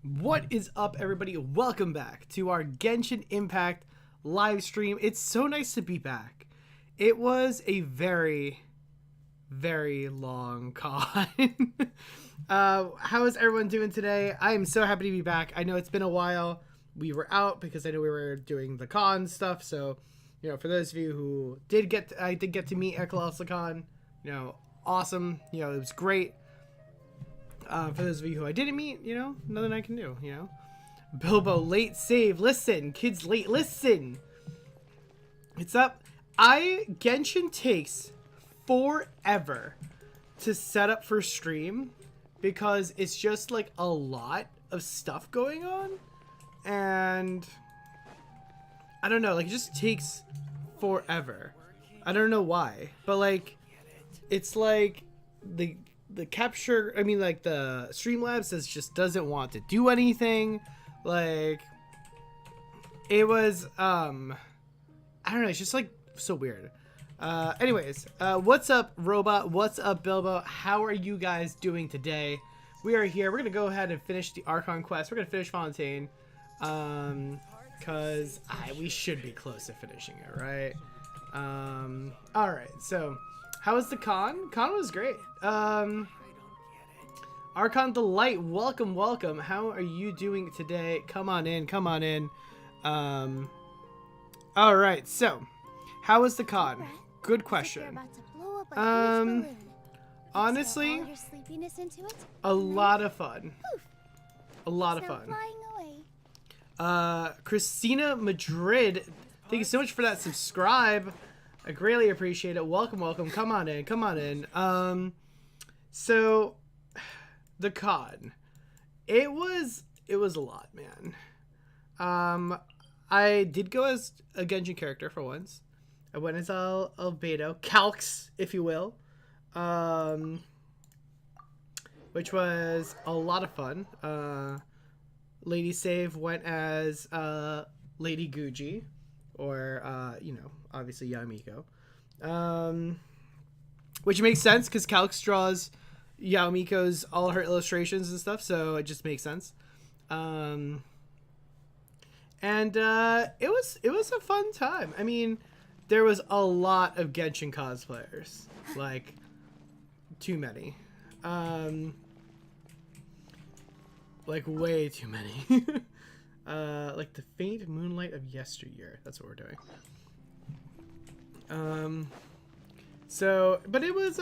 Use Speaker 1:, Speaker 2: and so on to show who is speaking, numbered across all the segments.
Speaker 1: What is up, everybody? Welcome back to our Genshin Impact live stream. It's so nice to be back. It was a very, very long con. How is everyone doing today? I am so happy to be back. I know it's been a while. We were out because I know we were doing the con stuff. So, you know, for those of you who I did get to meet Ekalosicon. You know, awesome. You know, it was great. For those of you who I didn't meet, you know, nothing I can do, you know. Bilbo, late save. Listen, kids, late. Listen. It's up. Genshin takes forever to set up for stream because it's just like a lot of stuff going on. And I don't know, like it just takes forever. I don't know why, but like it's like the capture, I mean, like the Streamlabs just doesn't want to do anything. Like it was I don't know, it's just like so weird. Anyways, what's up, Robot? What's up, Bilbo? How are you guys doing today? We are here. We're gonna go ahead and finish the Archon quest. We're gonna finish Fontaine, because we should be close to finishing it, right? All right, so how was the con? Con was great. Archon Delight, welcome, welcome. How are you doing today? Come on in, come on in. All right, so how was the con? Good question. Honestly, a lot of fun. A lot of fun. Christina Madrid, thank you so much for that subscribe. I greatly appreciate it. Welcome, welcome. Come on in. Come on in. So the con, it was a lot, man. I did go as a Genshin character for once. I went as Albedo, Calx, if you will. Which was a lot of fun. Lady Save went as Lady Guji, or you know, obviously Yamiko, which makes sense because Calx draws Yamiko's all her illustrations and stuff, so it just makes sense. And it was a fun time. I mean, there was a lot of Genshin cosplayers, like too many, like way too many. Like the faint moonlight of yesteryear. That's what we're doing. So, but it was,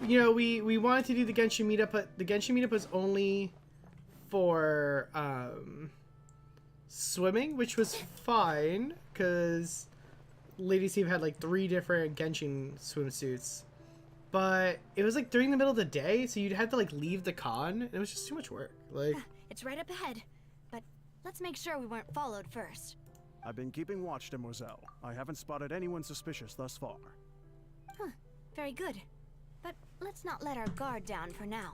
Speaker 1: you know, we wanted to do the Genshin meetup, but the Genshin meetup was only for, swimming, which was fine, because Lady Steve had like 3 different Genshin swimsuits. But it was like during the middle of the day, so you'd have to like leave the con, and it was just too much work. Like,
Speaker 2: it's right up ahead, but let's make sure we weren't followed first.
Speaker 3: I've been keeping watch, Demoiselle. I haven't spotted anyone suspicious thus far.
Speaker 2: Huh, very good. But let's not let our guard down for now.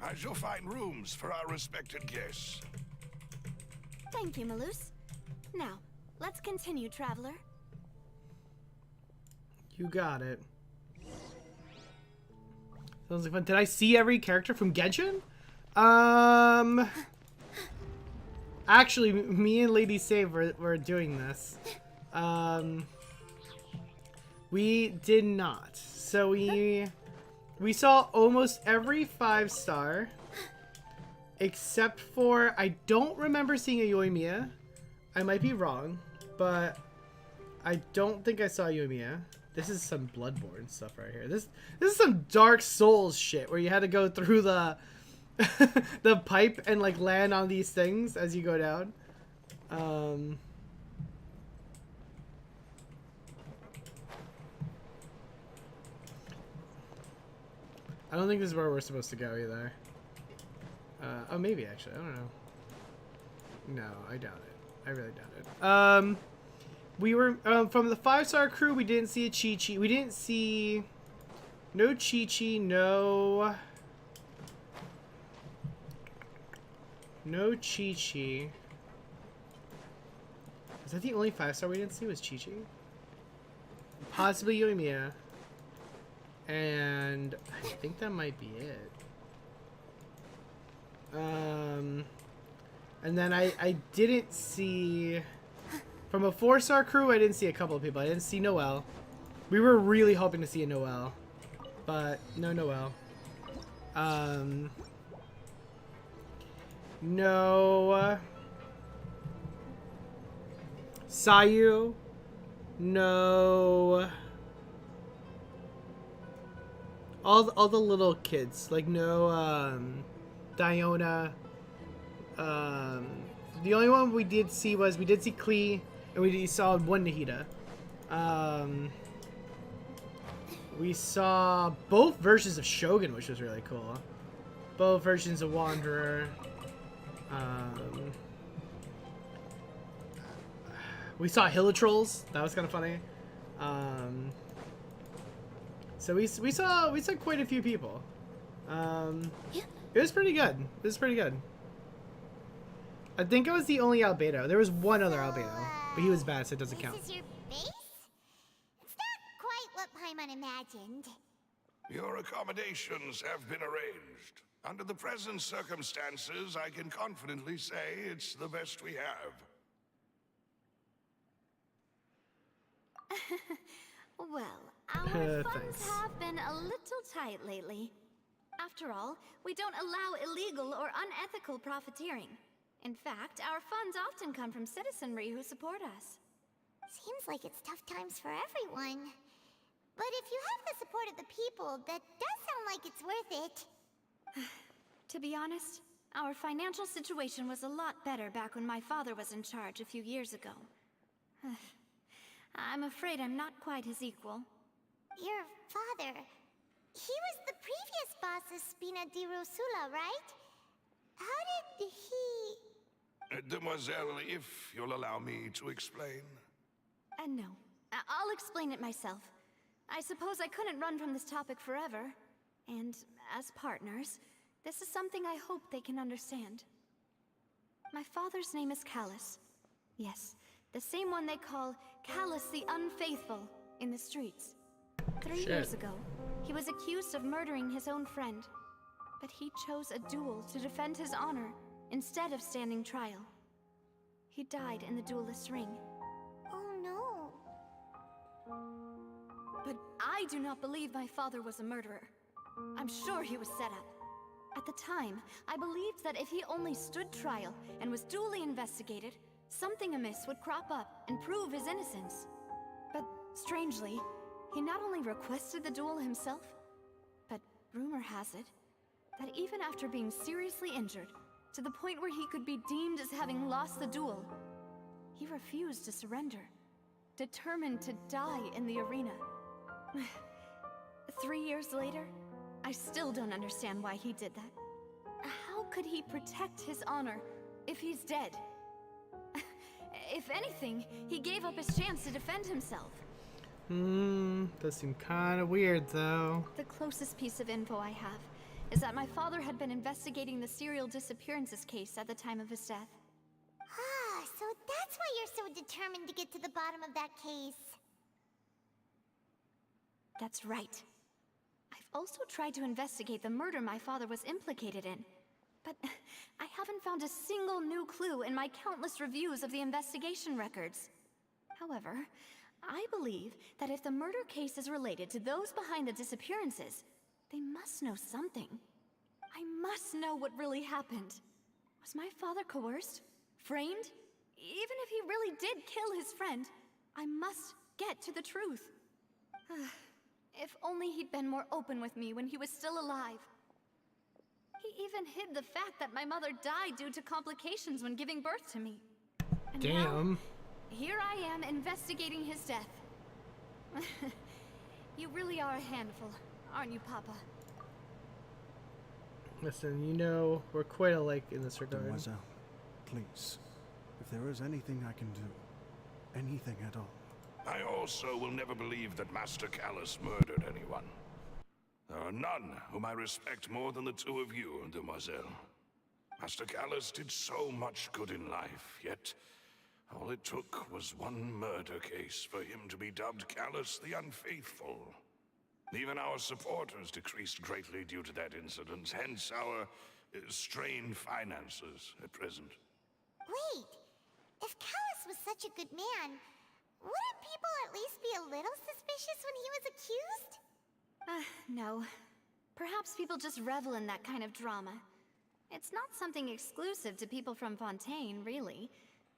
Speaker 4: I shall find rooms for our respected guests.
Speaker 2: Thank you, Malus. Now, let's continue, traveler.
Speaker 1: you got it. Sounds like fun. Did I see every character from Genshin? Actually, me and Lady Save were doing this. We did not. So we saw almost every 5-star, except for, I don't remember seeing a Yoimiya. I might be wrong, but I don't think I saw Yoimiya. This is some Bloodborne stuff right here. This is some Dark Souls shit where you had to go through the the pipe and like land on these things as you go down. I don't think this is where we're supposed to go either. Oh, maybe actually. I don't know. No, I doubt it. I really doubt it. We were from the 5-star crew. We didn't see a Chi-Chi. We didn't see no Chi-Chi. No Chi-Chi. Is that the only 5-star we didn't see was Chi-Chi? Possibly Yoimiya. And I think that might be it. And then I didn't see... From a 4-star crew, I didn't see a couple of people. I didn't see Noelle. We were really hoping to see a Noelle. But no Noelle. No... Sayu. No... All the little kids. Like, no, Diona. The only one we did see was, we did see Klee, and we saw one Nahida. We saw both versions of Shogun, which was really cool. Both versions of Wanderer. We saw Hilitrolls. That was kind of funny. So we saw quite a few people. It was pretty good. It was pretty good. I think I was the only albedo. There was one other albedo, but he was bad, so it doesn't count.
Speaker 5: This is your base? It's not quite what Paimon imagined.
Speaker 4: Your accommodations have been arranged. Under the present circumstances, I can confidently say it's the best we have.
Speaker 2: Well, our funds
Speaker 1: Thanks.
Speaker 2: have been a little tight lately. After all, we don't allow illegal or unethical profiteering. In fact, our funds often come from citizenry who support us.
Speaker 5: Seems like it's tough times for everyone. But if you have the support of the people, that does sound like it's worth it.
Speaker 2: To be honest, our financial situation was a lot better back when my father was in charge a few years ago. I'm afraid I'm not quite his equal.
Speaker 5: Your father... He was the previous boss of Spina di Rosula, right? How did he...
Speaker 4: Demoiselle, if you'll allow me to explain.
Speaker 2: No. I'll explain it myself. I suppose I couldn't run from this topic forever. And as partners, this is something I hope they can understand. My father's name is Callus. Yes, the same one they call Callus the Unfaithful in the streets. 3 years ago, he was accused of murdering his own friend. But he chose a duel to defend his honor instead of standing trial. He died in the duelist's ring.
Speaker 5: Oh no.
Speaker 2: But I do not believe my father was a murderer. I'm sure he was set up. At the time, I believed that if he only stood trial and was duly investigated, something amiss would crop up and prove his innocence. But strangely, he not only requested the duel himself, but rumor has it that even after being seriously injured, to the point where he could be deemed as having lost the duel, he refused to surrender, determined to die in the arena. 3 years later, I still don't understand why he did that. How could he protect his honor if he's dead? If anything, he gave up his chance to defend himself.
Speaker 1: Does seem kind of weird, though.
Speaker 2: The closest piece of info I have is that my father had been investigating the serial disappearances case at the time of his death.
Speaker 5: Ah, so that's why you're so determined to get to the bottom of that case.
Speaker 2: That's right. I've also tried to investigate the murder my father was implicated in, but I haven't found a single new clue in my countless reviews of the investigation records. However, I believe that if the murder case is related to those behind the disappearances, they must know something. I must know what really happened. Was my father coerced? Framed? Even if he really did kill his friend, I must get to the truth. If only he'd been more open with me when he was still alive. He even hid the fact that my mother died due to complications when giving birth to me. And
Speaker 1: Damn.
Speaker 2: now, here I am investigating his death. You really are a handful, aren't you, Papa?
Speaker 1: Listen, you know, we're quite alike in this regard.
Speaker 3: Mademoiselle, please, if there is anything I can do, anything at all.
Speaker 4: I also will never believe that Master Callus murdered anyone. There are none whom I respect more than the two of you, Demoiselle. Master Callus did so much good in life, yet all it took was one murder case for him to be dubbed Callus the Unfaithful. Even our supporters decreased greatly due to that incident, hence our strained finances at present.
Speaker 5: Wait, if Callus was such a good man, wouldn't people at least be a little suspicious when he was accused?
Speaker 2: No. Perhaps people just revel in that kind of drama. It's not something exclusive to people from Fontaine, really.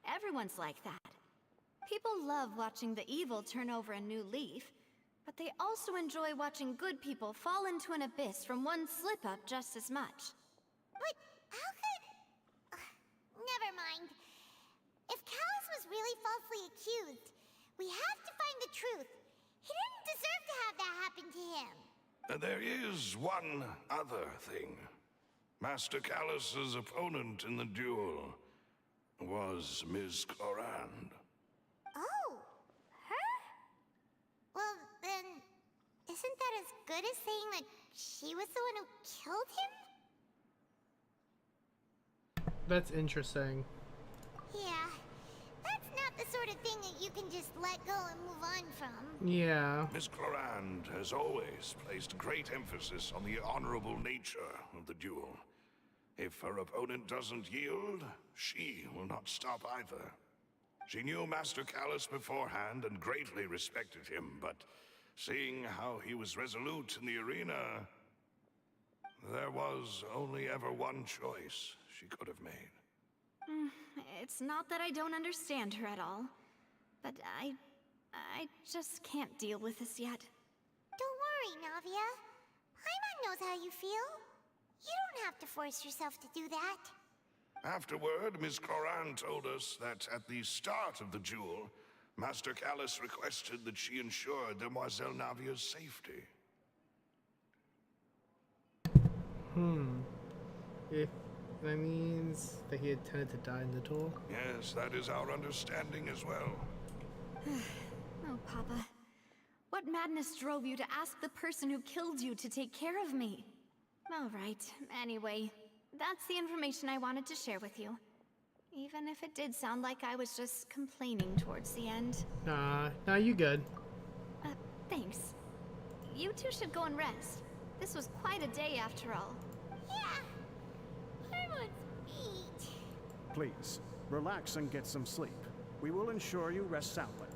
Speaker 2: Everyone's like that. People love watching the evil turn over a new leaf, but they also enjoy watching good people fall into an abyss from one slip-up just as much.
Speaker 5: But how could... never mind. If Callus was really falsely accused, we have to find the truth. He didn't deserve to have that happen to him.
Speaker 4: There is one other thing. Master Callus's opponent in the duel was Ms. Clorand.
Speaker 5: Oh, her? Well, then, isn't that as good as saying that she was the one who killed him?
Speaker 1: That's interesting.
Speaker 5: Yeah, that's not the sort of thing that you can just let go and move on from.
Speaker 1: Yeah.
Speaker 4: Ms. Clorand has always placed great emphasis on the honorable nature of the duel. If her opponent doesn't yield, she will not stop either. She knew Master Callus beforehand and greatly respected him, but seeing how he was resolute in the arena, there was only ever one choice she could have made.
Speaker 2: It's not that I don't understand her at all, but I just can't deal with this yet.
Speaker 5: Don't worry, Navia. Paimon knows how you feel. You don't have to force yourself to do that.
Speaker 4: Afterward, Ms. Clorand told us that at the start of the duel, Master Callus requested that she ensure Demoiselle Navia's safety.
Speaker 1: If that means that he intended to die in the duel.
Speaker 4: Yes, that is our understanding as well.
Speaker 2: Oh, Papa. What madness drove you to ask the person who killed you to take care of me? All right, anyway, that's the information I wanted to share with you. Even if it did sound like I was just complaining towards the end.
Speaker 1: Nah, you good.
Speaker 2: Thanks. You two should go and rest. This was quite a day after all.
Speaker 5: Yeah. Everyone's beat.
Speaker 3: Please, relax and get some sleep. We will ensure you rest soundly.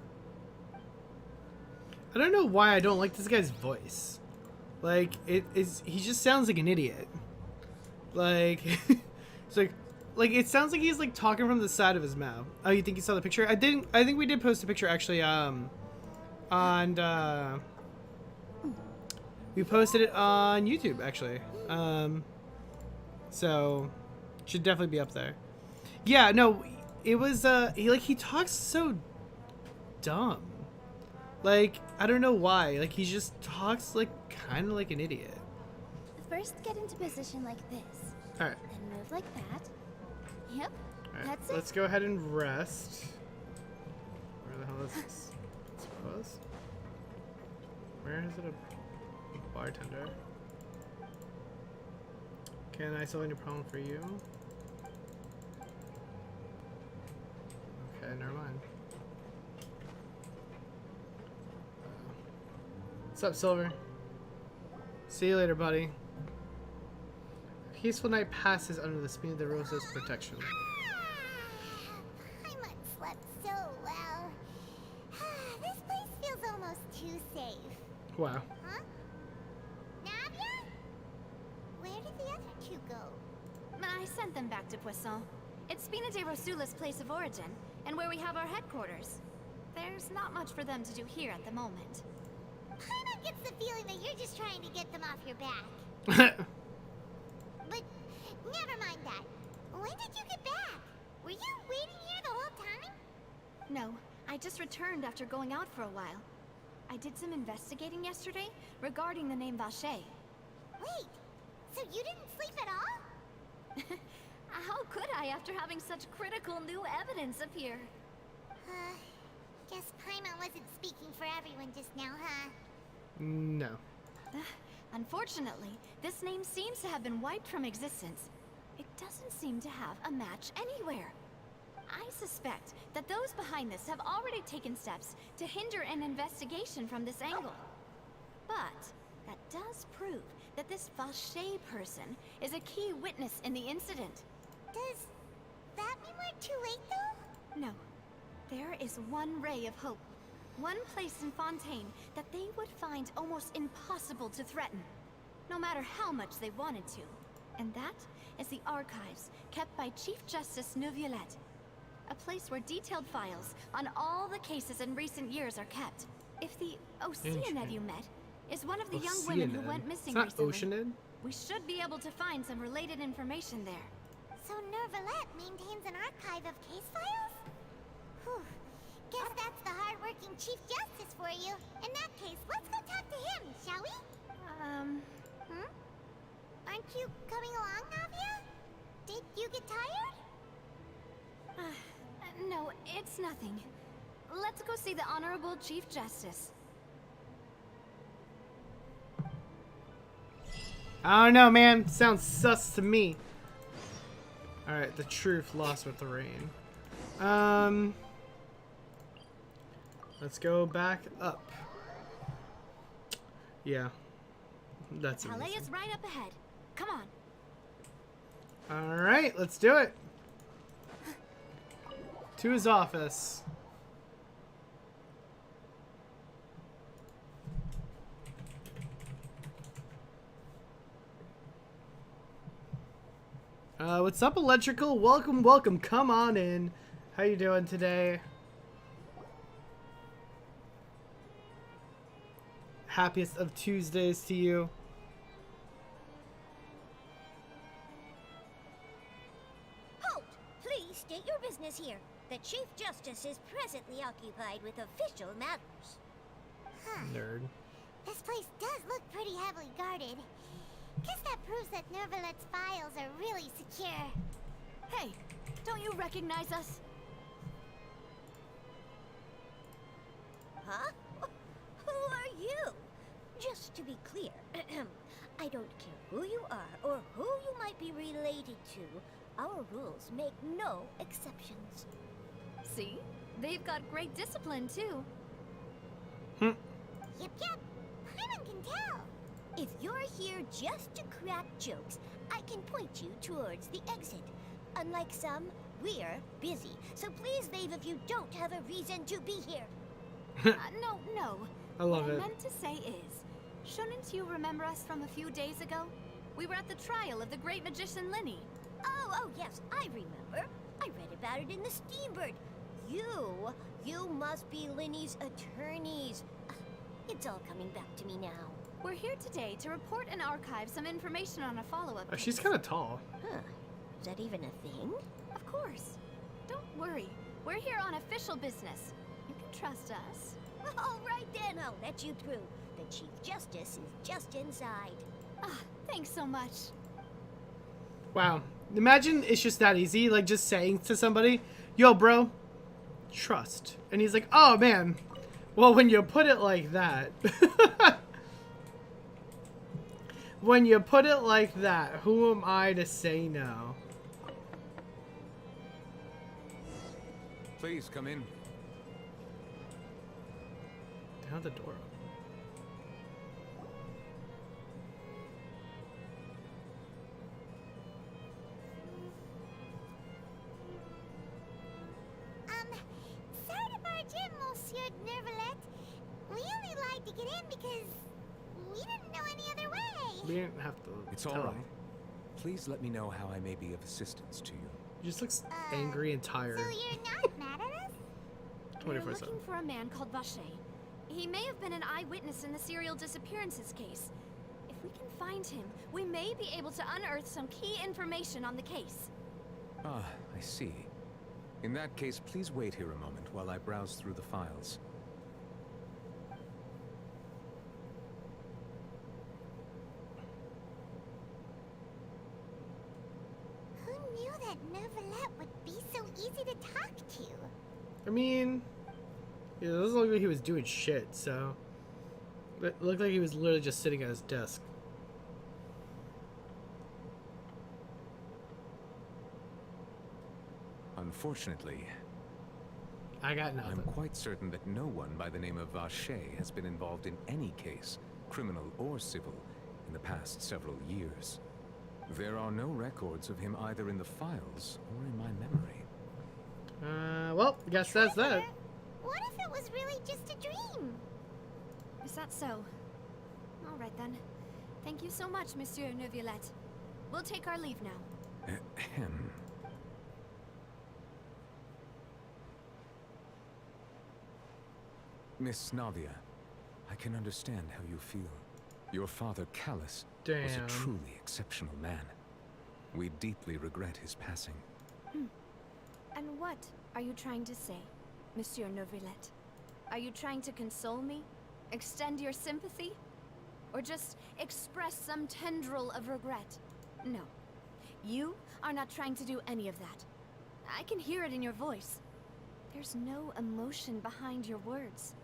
Speaker 1: I don't know why I don't like this guy's voice. Like, he just sounds like an idiot. Like, it's like it sounds like he's like talking from the side of his mouth. Oh, you think you saw the picture? I think we did post a picture actually, we posted it on YouTube actually. So should definitely be up there. Yeah, no, it was he talks so dumb. Like, I don't know why. Like, he just talks like kind of like an idiot.
Speaker 6: First, get into position like this.
Speaker 1: All right.
Speaker 6: Then move like that. Yep.
Speaker 1: All right.
Speaker 6: That's it.
Speaker 1: Let's go ahead and rest. Where the hell is this? Suppose. Where is it? A bartender. Can I solve any problem for you? Okay, never mind. What's up, Silver? See you later, buddy. A peaceful night passes under the Spina de Rosa's protection.
Speaker 5: Paimon slept so well. This place feels almost too safe.
Speaker 1: Wow.
Speaker 5: Huh? Navia? Where did the other two go?
Speaker 2: I sent them back to Poisson. It's Spina de Rosula's place of origin, and where we have our headquarters. There's not much for them to do here at the moment.
Speaker 5: Paimon gets the feeling that you're just trying to get them off your back. But never mind that. When did you get back? Were you waiting here the whole time?
Speaker 2: No, I just returned after going out for a while. I did some investigating yesterday regarding the name Vache.
Speaker 5: Wait, so you didn't sleep at all?
Speaker 2: How could I after having such critical new evidence appear?
Speaker 5: Guess Paimon wasn't speaking for everyone just now, huh?
Speaker 1: No.
Speaker 2: Unfortunately, this name seems to have been wiped from existence. It doesn't seem to have a match anywhere. I suspect that those behind this have already taken steps to hinder an investigation from this angle. But that does prove that this Vache person is a key witness in the incident.
Speaker 5: Does that mean we're too late, though?
Speaker 2: No. There is one ray of hope. One place in Fontaine that they would find almost impossible to threaten, no matter how much they wanted to. And that is the archives kept by Chief Justice Navia. A place where detailed files on all the cases in recent years are kept. If the Oceanid you met is one of the young women who went missing
Speaker 1: it's not
Speaker 2: recently,
Speaker 1: Oceanid?
Speaker 2: we should be able to find some related information there.
Speaker 5: So Nervalet maintains an archive of case files? Whew. Guess that's the hard-working Chief Justice for you. In that case, let's go talk to him, shall we? Aren't you coming along, Navia? Did you get tired?
Speaker 2: No, it's nothing. Let's go see the Honorable Chief Justice.
Speaker 1: I don't know, man. Sounds sus to me. Alright, the truth lost with the rain. Let's go back up. Yeah. That's
Speaker 2: Palais
Speaker 1: amazing.
Speaker 2: is right up ahead. Come on.
Speaker 1: Alright, let's do it. To his office. What's up, Electrical? Welcome, welcome. Come on in. How you doing today? Happiest of Tuesdays to you.
Speaker 7: Halt! Please state your business here. The Chief Justice is presently occupied with official matters.
Speaker 1: Nerd.
Speaker 5: This place does look pretty heavily guarded. Guess that proves that Nervalet's files are really secure.
Speaker 2: Hey, don't you recognize us?
Speaker 7: Huh? Who are you? Just to be clear, I don't care who you are or who you might be related to. Our rules make no exceptions.
Speaker 2: See? They've got great discipline, too.
Speaker 5: Yep, yep. Paimon can tell.
Speaker 7: If you're here just to crack jokes, I can point you towards the exit. Unlike some, we're busy, so please leave if you don't have a reason to be here.
Speaker 2: No.
Speaker 1: I love
Speaker 2: what
Speaker 1: it.
Speaker 2: I meant to say is, shouldn't you remember us from a few days ago? We were at the trial of the great magician Lyney.
Speaker 7: Oh, yes, I remember. I read about it in the Steambird. You must be Lyney's attorneys. It's all coming back to me now.
Speaker 2: We're here today to report and archive some information on a follow-up.
Speaker 1: Oh, she's kind of tall.
Speaker 7: Huh. Is that even a thing?
Speaker 2: Of course. Don't worry. We're here on official business. You can trust us.
Speaker 7: All right then, I'll let you through. The Chief Justice is just inside.
Speaker 2: Thanks so much.
Speaker 1: Wow. Imagine it's just that easy, like just saying to somebody, yo, bro, trust. And he's like, oh, man. Well, when you put it like that. When you put it like that, who am I to say no?
Speaker 8: Please come in.
Speaker 1: Down the door.
Speaker 5: Sorry to barge in, Monsieur Nervalet. We only lied to get in because we didn't know any other way.
Speaker 1: We didn't have to.
Speaker 8: It's
Speaker 1: tell
Speaker 8: all right.
Speaker 1: him.
Speaker 8: Please let me know how I may be of assistance to you.
Speaker 1: He just looks angry and tired.
Speaker 5: So you're not mad at us?
Speaker 2: We're
Speaker 1: 24/7.
Speaker 2: looking for a man called Vache. He may have been an eyewitness in the serial disappearances case. If we can find him, we may be able to unearth some key information on the case.
Speaker 8: Ah, I see. In that case, please wait here a moment while I browse through the files.
Speaker 5: Who knew that Nervalet would be so easy to talk to?
Speaker 1: I mean, yeah, it doesn't look like he was doing shit, so. It looked like he was literally just sitting at his desk.
Speaker 8: Unfortunately,
Speaker 1: I got
Speaker 8: I'm
Speaker 1: nothing.
Speaker 8: quite certain that no one by the name of Vache has been involved in any case, criminal or civil, in the past several years. There are no records of him either in the files or in my memory.
Speaker 1: Well, I guess that's that.
Speaker 5: Trevor, what if it was really just a dream?
Speaker 2: Is that so? All right then. Thank you so much, Monsieur Neuvillette. We'll take our leave now.
Speaker 8: Ahem. Miss Navia, I can understand how you feel. Your father, Callus, was a
Speaker 1: Damn.
Speaker 8: truly exceptional man. We deeply regret his passing.
Speaker 2: And what are you trying to say, Monsieur Neuvillette? Are you trying to console me? Extend your sympathy? Or just express some tendril of regret? No. You are not trying to do any of that. I can hear it in your voice. There's no emotion behind your words.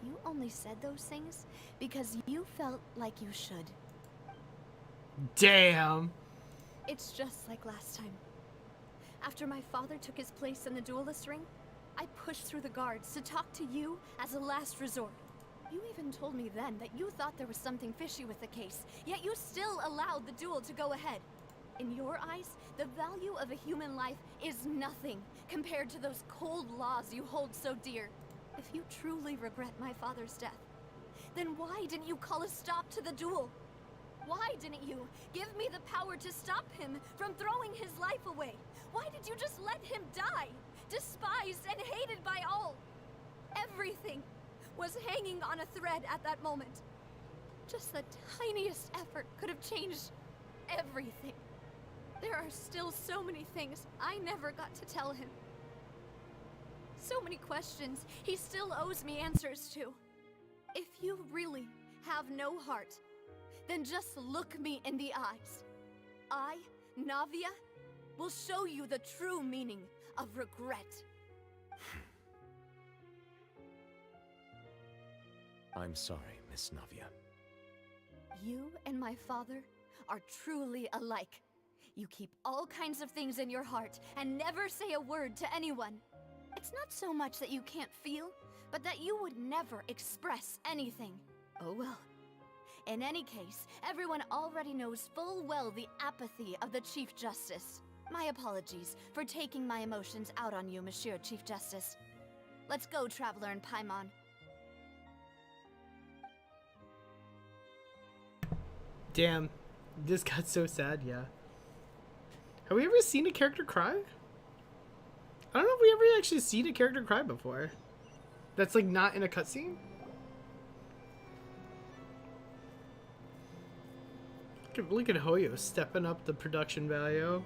Speaker 2: You only said those things because you felt like you should.
Speaker 1: Damn.
Speaker 2: It's just like last time. After my father took his place in the duelist ring, I pushed through the guards to talk to you as a last resort. You even told me then that you thought there was something fishy with the case, yet you still allowed the duel to go ahead. In your eyes, the value of a human life is nothing compared to those cold laws you hold so dear. If you truly regret my father's death, then why didn't you call a stop to the duel? Why didn't you give me the power to stop him from throwing his life away? Why did you just let him die, despised and hated by all? Everything was hanging on a thread at that moment. Just the tiniest effort could have changed everything. There are still so many things I never got to tell him. So many questions he still owes me answers to. If you really have no heart, then just look me in the eyes. I, Navia, will show you the true meaning of regret.
Speaker 8: I'm sorry, Miss Navia.
Speaker 2: You and my father are truly alike. You keep all kinds of things in your heart and never say a word to anyone. It's not so much that you can't feel, but that you would never express anything. Oh well. In any case, everyone already knows full well the apathy of the Chief Justice. My apologies for taking my emotions out on you, Monsieur Chief Justice. Let's go, Traveler and Paimon.
Speaker 1: Damn. This got so sad, yeah. Have we ever seen a character cry? I don't know if we ever actually seen a character cry before. That's like not in a cutscene. Look at Hoyo stepping up the production value.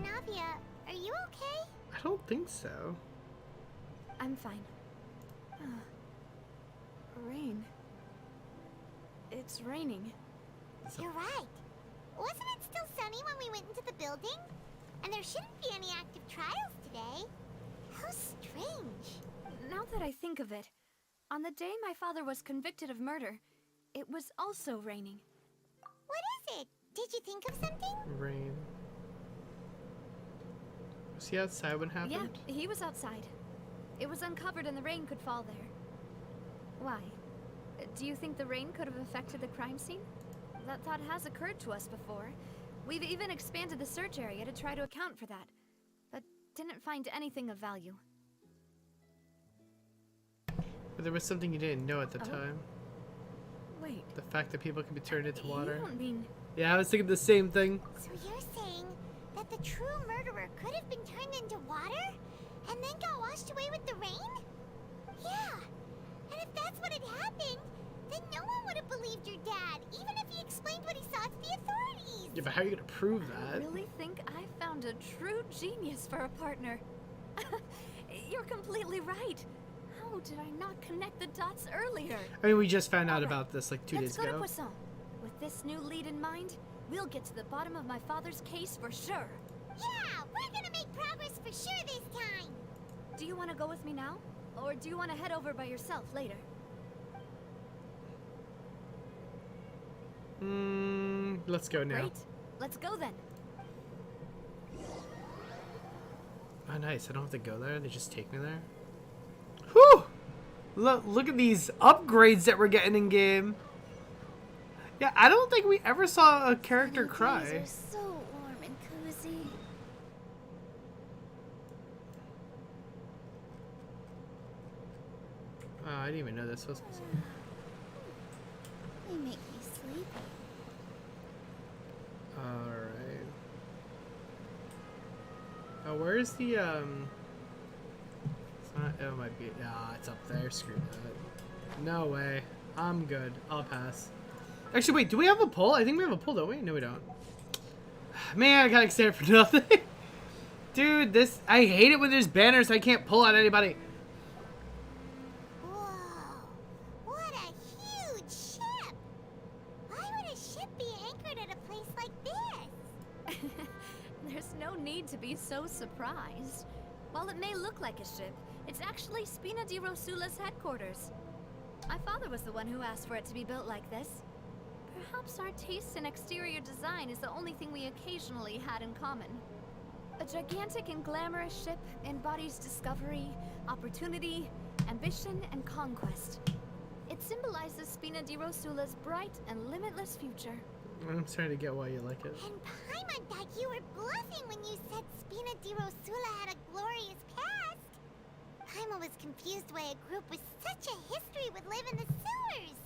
Speaker 5: Navia, are you okay?
Speaker 1: I don't think so.
Speaker 2: I'm fine. Rain. It's raining.
Speaker 5: You're right. Wasn't it still sunny when we went into the building? And there shouldn't be any active trials today. How strange.
Speaker 2: Now that I think of it, on the day my father was convicted of murder, it was also raining.
Speaker 5: What is it? Did you think of something?
Speaker 1: Rain. Was he outside when it happened?
Speaker 2: Yeah, he was outside. It was uncovered and the rain could fall there. Why? Do you think the rain could have affected the crime scene? That thought has occurred to us before. We've even expanded the search area to try to account for that, but didn't find anything of value.
Speaker 1: But there was something you didn't know at the time.
Speaker 2: Wait.
Speaker 1: The fact that people can be turned into water.
Speaker 2: You don't mean...
Speaker 1: Yeah, I was thinking the same thing.
Speaker 5: So you're saying that the true murderer could have been turned into water? And then got washed away with the rain? Yeah. And if that's what had happened, then no one would have believed your dad, even if he explained what he saw to the authorities.
Speaker 1: Yeah, but how are you gonna prove
Speaker 2: I
Speaker 1: that?
Speaker 2: really think I found a true genius for a partner. You're completely right. How did I not connect the dots earlier?
Speaker 1: I mean, we just found out
Speaker 2: Alright,
Speaker 1: about this like 2
Speaker 2: Let's
Speaker 1: days
Speaker 2: go to
Speaker 1: ago.
Speaker 2: Poisson. With this new lead in mind, we'll get to the bottom of my father's case for sure.
Speaker 5: Yeah, we're gonna make progress for sure this time.
Speaker 2: Do you want to go with me now? Or do you want to head over by yourself later?
Speaker 1: Let's go now.
Speaker 2: Great. Let's go then.
Speaker 1: Oh, nice. I don't have to go there. They just take me there. Whew! Look at these upgrades that we're getting in game. Yeah, I don't think we ever saw a character
Speaker 6: These
Speaker 1: cry.
Speaker 6: are so warm and cozy.
Speaker 1: Oh, I didn't even know this was.
Speaker 6: They make me sleepy.
Speaker 1: Alright. Oh, where's the, It's not, it might be, yeah, it's up there, screw that. No way. I'm good. I'll pass. Actually, wait, do we have a pull? I think we have a pull, don't we? No, we don't. Man, I got excited for nothing. Dude, I hate it when there's banners I can't pull on anybody.
Speaker 5: Whoa! What a huge ship! Why would a ship be anchored at a place like this?
Speaker 2: There's no need to be so surprised. While it may look like a ship, it's actually Spina di Rosula's headquarters. My father was the one who asked for it to be built like this. Perhaps our taste in exterior design is the only thing we occasionally had in common. A gigantic and glamorous ship embodies discovery, opportunity, ambition, and conquest. It symbolizes Spina di Rosula's bright and limitless future.
Speaker 1: I'm starting to get why you like it.
Speaker 5: And Paimon thought you were bluffing when you said Spina di Rosula had a glorious past. Paimon was confused why a group with such a history would live in the sewers.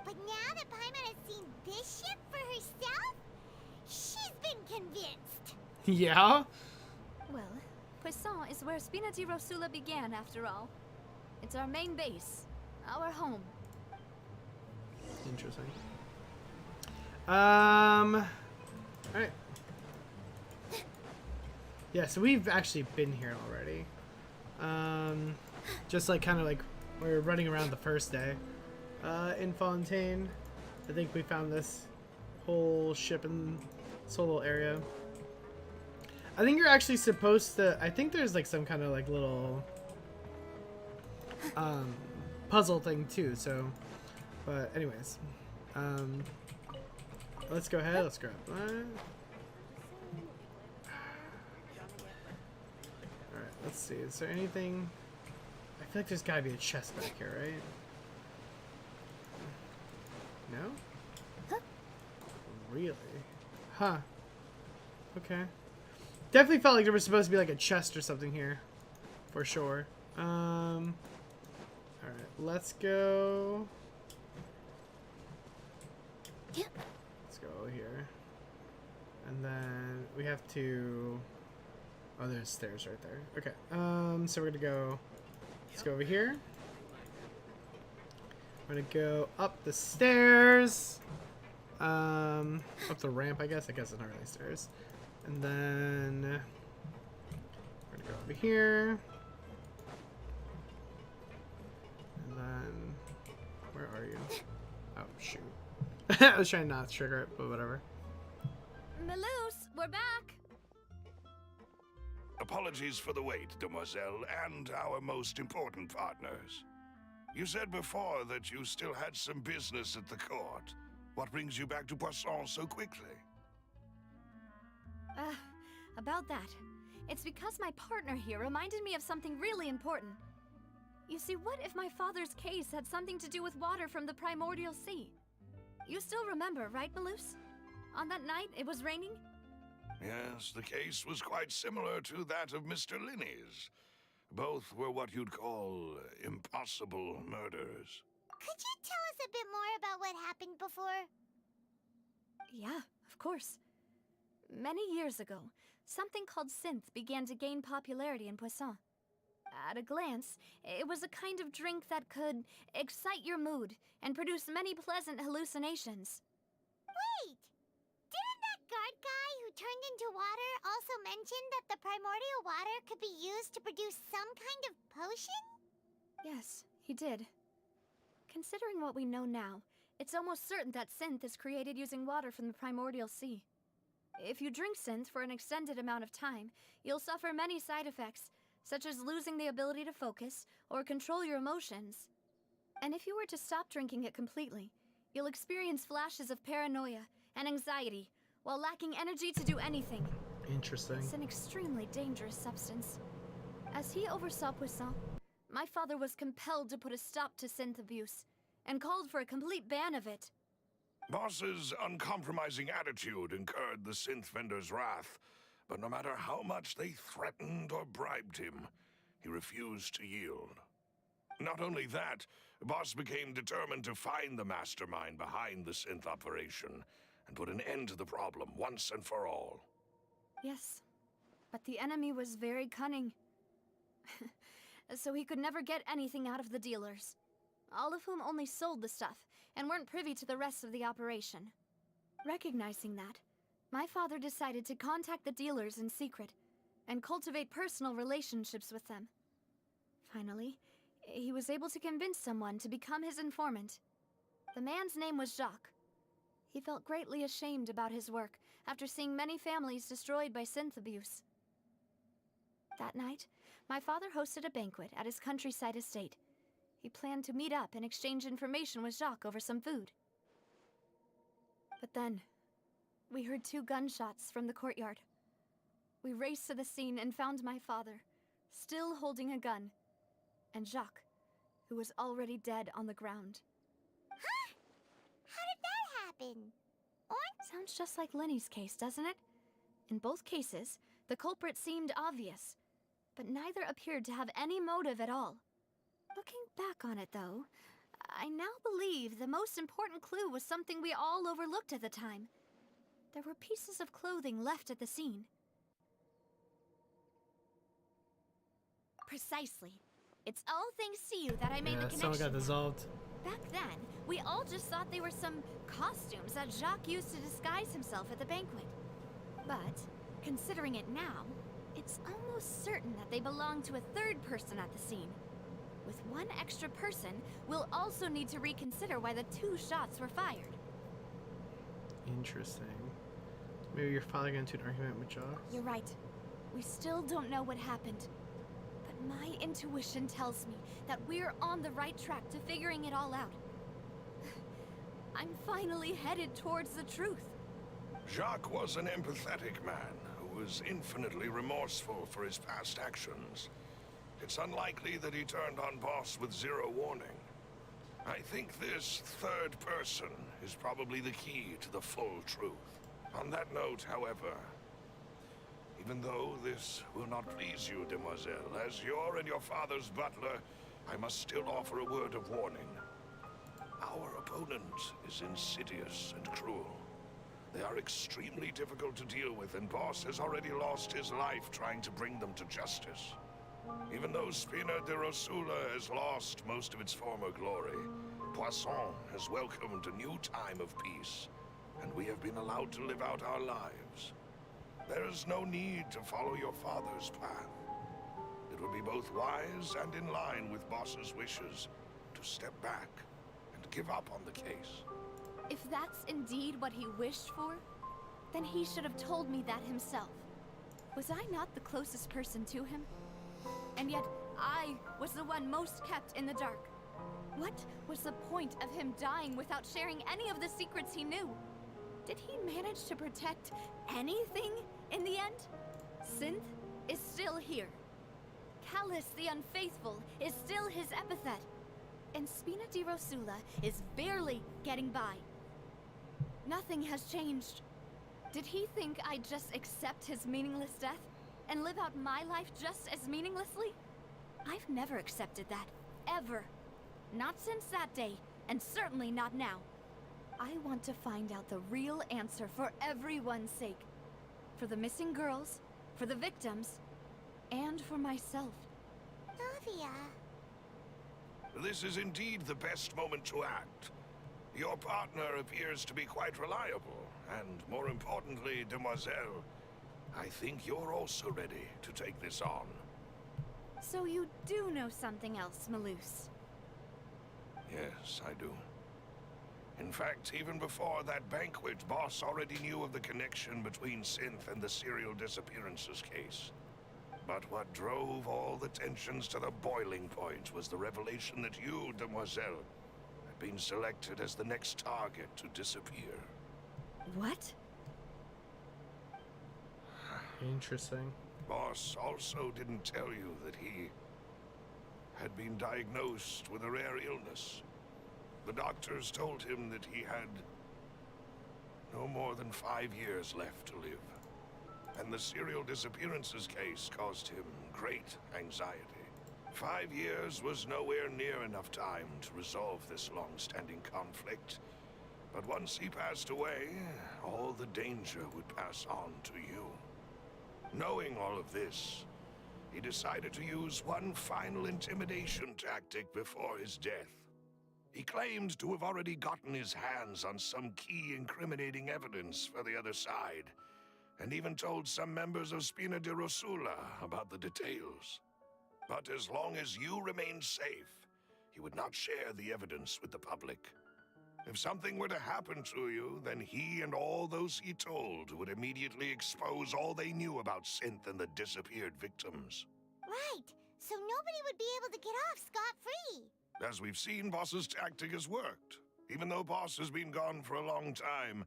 Speaker 5: But now that Paimon has seen this ship for herself, she's been convinced.
Speaker 1: Yeah?
Speaker 2: Well, Poisson is where Spina di Rosula began, after all. It's our main base, our home.
Speaker 1: Interesting. Alright. Yeah, so we've actually been here already. Just like kind of like we were running around the first day. In Fontaine. I think we found this whole ship in this whole little area. I think you're actually supposed to, I think there's like some kind of like little puzzle thing too, so, but anyways, let's go ahead, let's grab that. Alright, let's see, is there anything, I feel like there's gotta be a chest back here, right? No?
Speaker 6: Huh?
Speaker 1: Really? Huh. Okay. Definitely felt like there was supposed to be like a chest or something here. For sure. Alright, let's go. Let's go here. And then we have to... Oh, there's stairs right there. Okay. So we're gonna go... Let's go over here. We're gonna go up the stairs. Up the ramp, I guess. I guess it's not really stairs. And then we're gonna go over here. And then where are you? Oh shoot. I was trying not to trigger it, but whatever.
Speaker 2: Maloose, we're back!
Speaker 4: Apologies for the wait, demoiselle, and our most important partners. You said before that you still had some business at the court. What brings you back to Poisson so quickly?
Speaker 2: About that. It's because my partner here reminded me of something really important. You see, what if my father's case had something to do with water from the primordial sea? You still remember, right, Maloose? On that night, it was raining?
Speaker 4: Yes, the case was quite similar to that of Mr. Lyney's. Both were what you'd call impossible murders.
Speaker 5: Could you tell us a bit more about what happened before?
Speaker 2: Yeah, of course. Many years ago, something called synth began to gain popularity in Poisson. At a glance, it was a kind of drink that could excite your mood and produce many pleasant hallucinations.
Speaker 5: Wait! Didn't that guard guy who turned into water also mention that the primordial water could be used to produce some kind of potion?
Speaker 2: Yes, he did. Considering what we know now, it's almost certain that synth is created using water from the primordial sea. If you drink synth for an extended amount of time, you'll suffer many side effects, such as losing the ability to focus or control your emotions. And if you were to stop drinking it completely, you'll experience flashes of paranoia and anxiety while lacking energy to do anything.
Speaker 1: Interesting.
Speaker 2: It's an extremely dangerous substance. As he oversaw Poisson, my father was compelled to put a stop to synth abuse and called for a complete ban of it.
Speaker 4: Boss's uncompromising attitude incurred the synth vendor's wrath, but no matter how much they threatened or bribed him, he refused to yield. Not only that, Boss became determined to find the mastermind behind the synth operation and put an end to the problem once and for all.
Speaker 2: Yes, but the enemy was very cunning. So he could never get anything out of the dealers, all of whom only sold the stuff and weren't privy to the rest of the operation. Recognizing that, my father decided to contact the dealers in secret and cultivate personal relationships with them. Finally, he was able to convince someone to become his informant. The man's name was Jacques. He felt greatly ashamed about his work after seeing many families destroyed by synth abuse. That night, my father hosted a banquet at his countryside estate. He planned to meet up and exchange information with Jacques over some food. But then, we heard 2 gunshots from the courtyard. We raced to the scene and found my father, still holding a gun, and Jacques, who was already dead on the ground.
Speaker 5: Huh? How did that happen?
Speaker 2: Sounds just like Lyney's case, doesn't it? In both cases, the culprit seemed obvious, but neither appeared to have any motive at all. Looking back on it, though, I now believe the most important clue was something we all overlooked at the time. There were pieces of clothing left at the scene. Precisely. It's all thanks to you that I made the connection.
Speaker 1: Someone got dissolved.
Speaker 2: Back then, we all just thought they were some costumes that Jacques used to disguise himself at the banquet. But, considering it now, it's almost certain that they belong to a third person at the scene. With one extra person, we'll also need to reconsider why the 2 shots were fired.
Speaker 1: Interesting. Maybe your father got into an argument with Jacques?
Speaker 2: You're right. We still don't know what happened. But my intuition tells me that we're on the right track to figuring it all out. I'm finally headed towards the truth.
Speaker 4: Jacques was an empathetic man who was infinitely remorseful for his past actions. It's unlikely that he turned on Boss with 0 warning. I think this third person is probably the key to the full truth. On that note, however, even though this will not please you, demoiselle, as your and your father's butler, I must still offer a word of warning. Our opponent is insidious and cruel. They are extremely difficult to deal with, and Boss has already lost his life trying to bring them to justice. Even though Spina de Rosula has lost most of its former glory, Poisson has welcomed a new time of peace, and we have been allowed to live out our lives. There is no need to follow your father's path. It would be both wise and in line with Boss's wishes to step back and give up on the case.
Speaker 2: If that's indeed what he wished for, then he should have told me that himself. Was I not the closest person to him? And yet, I was the one most kept in the dark. What was the point of him dying without sharing any of the secrets he knew? Did he manage to protect anything in the end? Synth is still here. Callus the Unfaithful is still his epithet. And Spina di Rosula is barely getting by. Nothing has changed. Did he think I'd just accept his meaningless death and live out my life just as meaninglessly? I've never accepted that, ever. Not since that day, and certainly not now. I want to find out the real answer for everyone's sake. For the missing girls, for the victims, and for myself.
Speaker 5: Navia.
Speaker 4: This is indeed the best moment to act. Your partner appears to be quite reliable, and more importantly, demoiselle, I think you're also ready to take this on.
Speaker 2: So you do know something else, Maloose?
Speaker 4: Yes, I do. In fact, even before that banquet, Boss already knew of the connection between Synth and the serial disappearances case. But what drove all the tensions to the boiling point was the revelation that you, demoiselle, had been selected as the next target to disappear.
Speaker 2: What?
Speaker 1: Interesting.
Speaker 4: Boss also didn't tell you that he had been diagnosed with a rare illness. The doctors told him that he had no more than 5 years left to live. And the serial disappearances case caused him great anxiety. 5 years was nowhere near enough time to resolve this long-standing conflict. But once he passed away, all the danger would pass on to you. Knowing all of this, he decided to use one final intimidation tactic before his death. He claimed to have already gotten his hands on some key incriminating evidence for the other side, and even told some members of Spina di Rosula about the details. But as long as you remained safe, he would not share the evidence with the public. If something were to happen to you, then he and all those he told would immediately expose all they knew about Synth and the disappeared victims.
Speaker 5: Right, so nobody would be able to get off scot-free.
Speaker 4: As we've seen, Boss's tactic has worked. Even though Boss has been gone for a long time,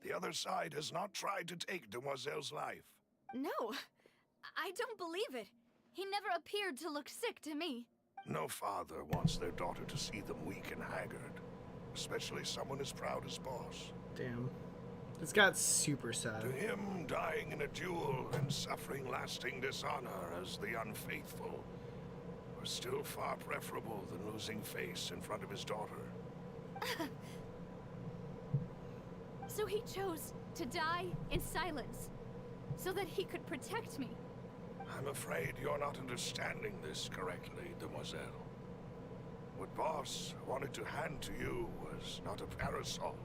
Speaker 4: the other side has not tried to take Demoiselle's life.
Speaker 2: No, I don't believe it. He never appeared to look sick to me.
Speaker 4: No father wants their daughter to see them weak and haggard, especially someone as proud as Boss.
Speaker 1: Damn. This got super sad.
Speaker 4: To him, dying in a duel and suffering lasting dishonor as the unfaithful was still far preferable than losing face in front of his daughter.
Speaker 2: So he chose to die in silence, so that he could protect me.
Speaker 4: I'm afraid you're not understanding this correctly, Demoiselle. What Boss wanted to hand to you was not a parasol,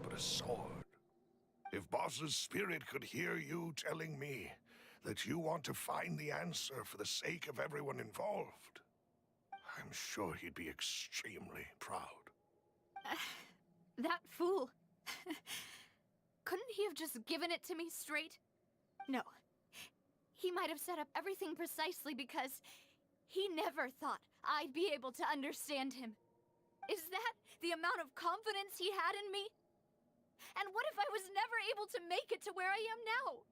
Speaker 4: but a sword. If Boss's spirit could hear you telling me that you want to find the answer for the sake of everyone involved, I'm sure he'd be extremely proud.
Speaker 2: That fool. Couldn't he have just given it to me straight? No. He might have set up everything precisely because he never thought I'd be able to understand him. Is that the amount of confidence he had in me? And what if I was never able to make it to where I am now?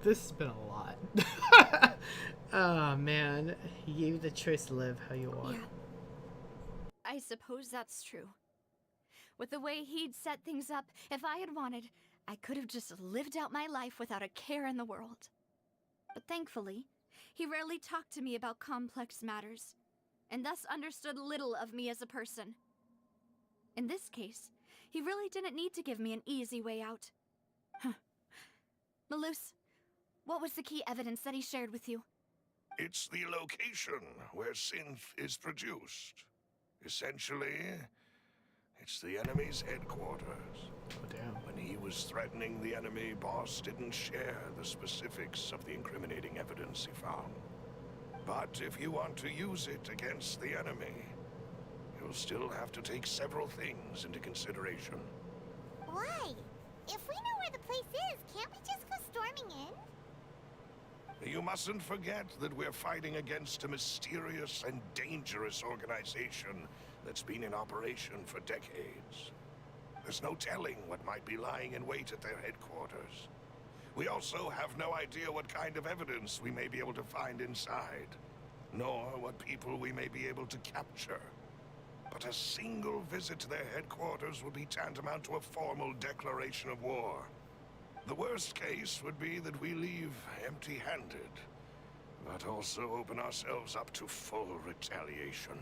Speaker 1: This has been a lot. Oh man, he gave you the choice to live how you want.
Speaker 2: Yeah. I suppose that's true. With the way he'd set things up, if I had wanted, I could have just lived out my life without a care in the world. But thankfully, he rarely talked to me about complex matters, and thus understood little of me as a person. In this case, he really didn't need to give me an easy way out. Malus, what was the key evidence that he shared with you?
Speaker 4: It's the location where Synth is produced. Essentially, it's the enemy's headquarters.
Speaker 1: Oh damn.
Speaker 4: When he was threatening the enemy, Boss didn't share the specifics of the incriminating evidence he found. But if you want to use it against the enemy, you'll still have to take several things into consideration.
Speaker 5: Why? If we know where the place is, can't we just go storming in?
Speaker 4: You mustn't forget that we're fighting against a mysterious and dangerous organization that's been in operation for decades. There's no telling what might be lying in wait at their headquarters. We also have no idea what kind of evidence we may be able to find inside, nor what people we may be able to capture. But a single visit to their headquarters would be tantamount to a formal declaration of war. The worst case would be that we leave empty-handed, but also open ourselves up to full retaliation.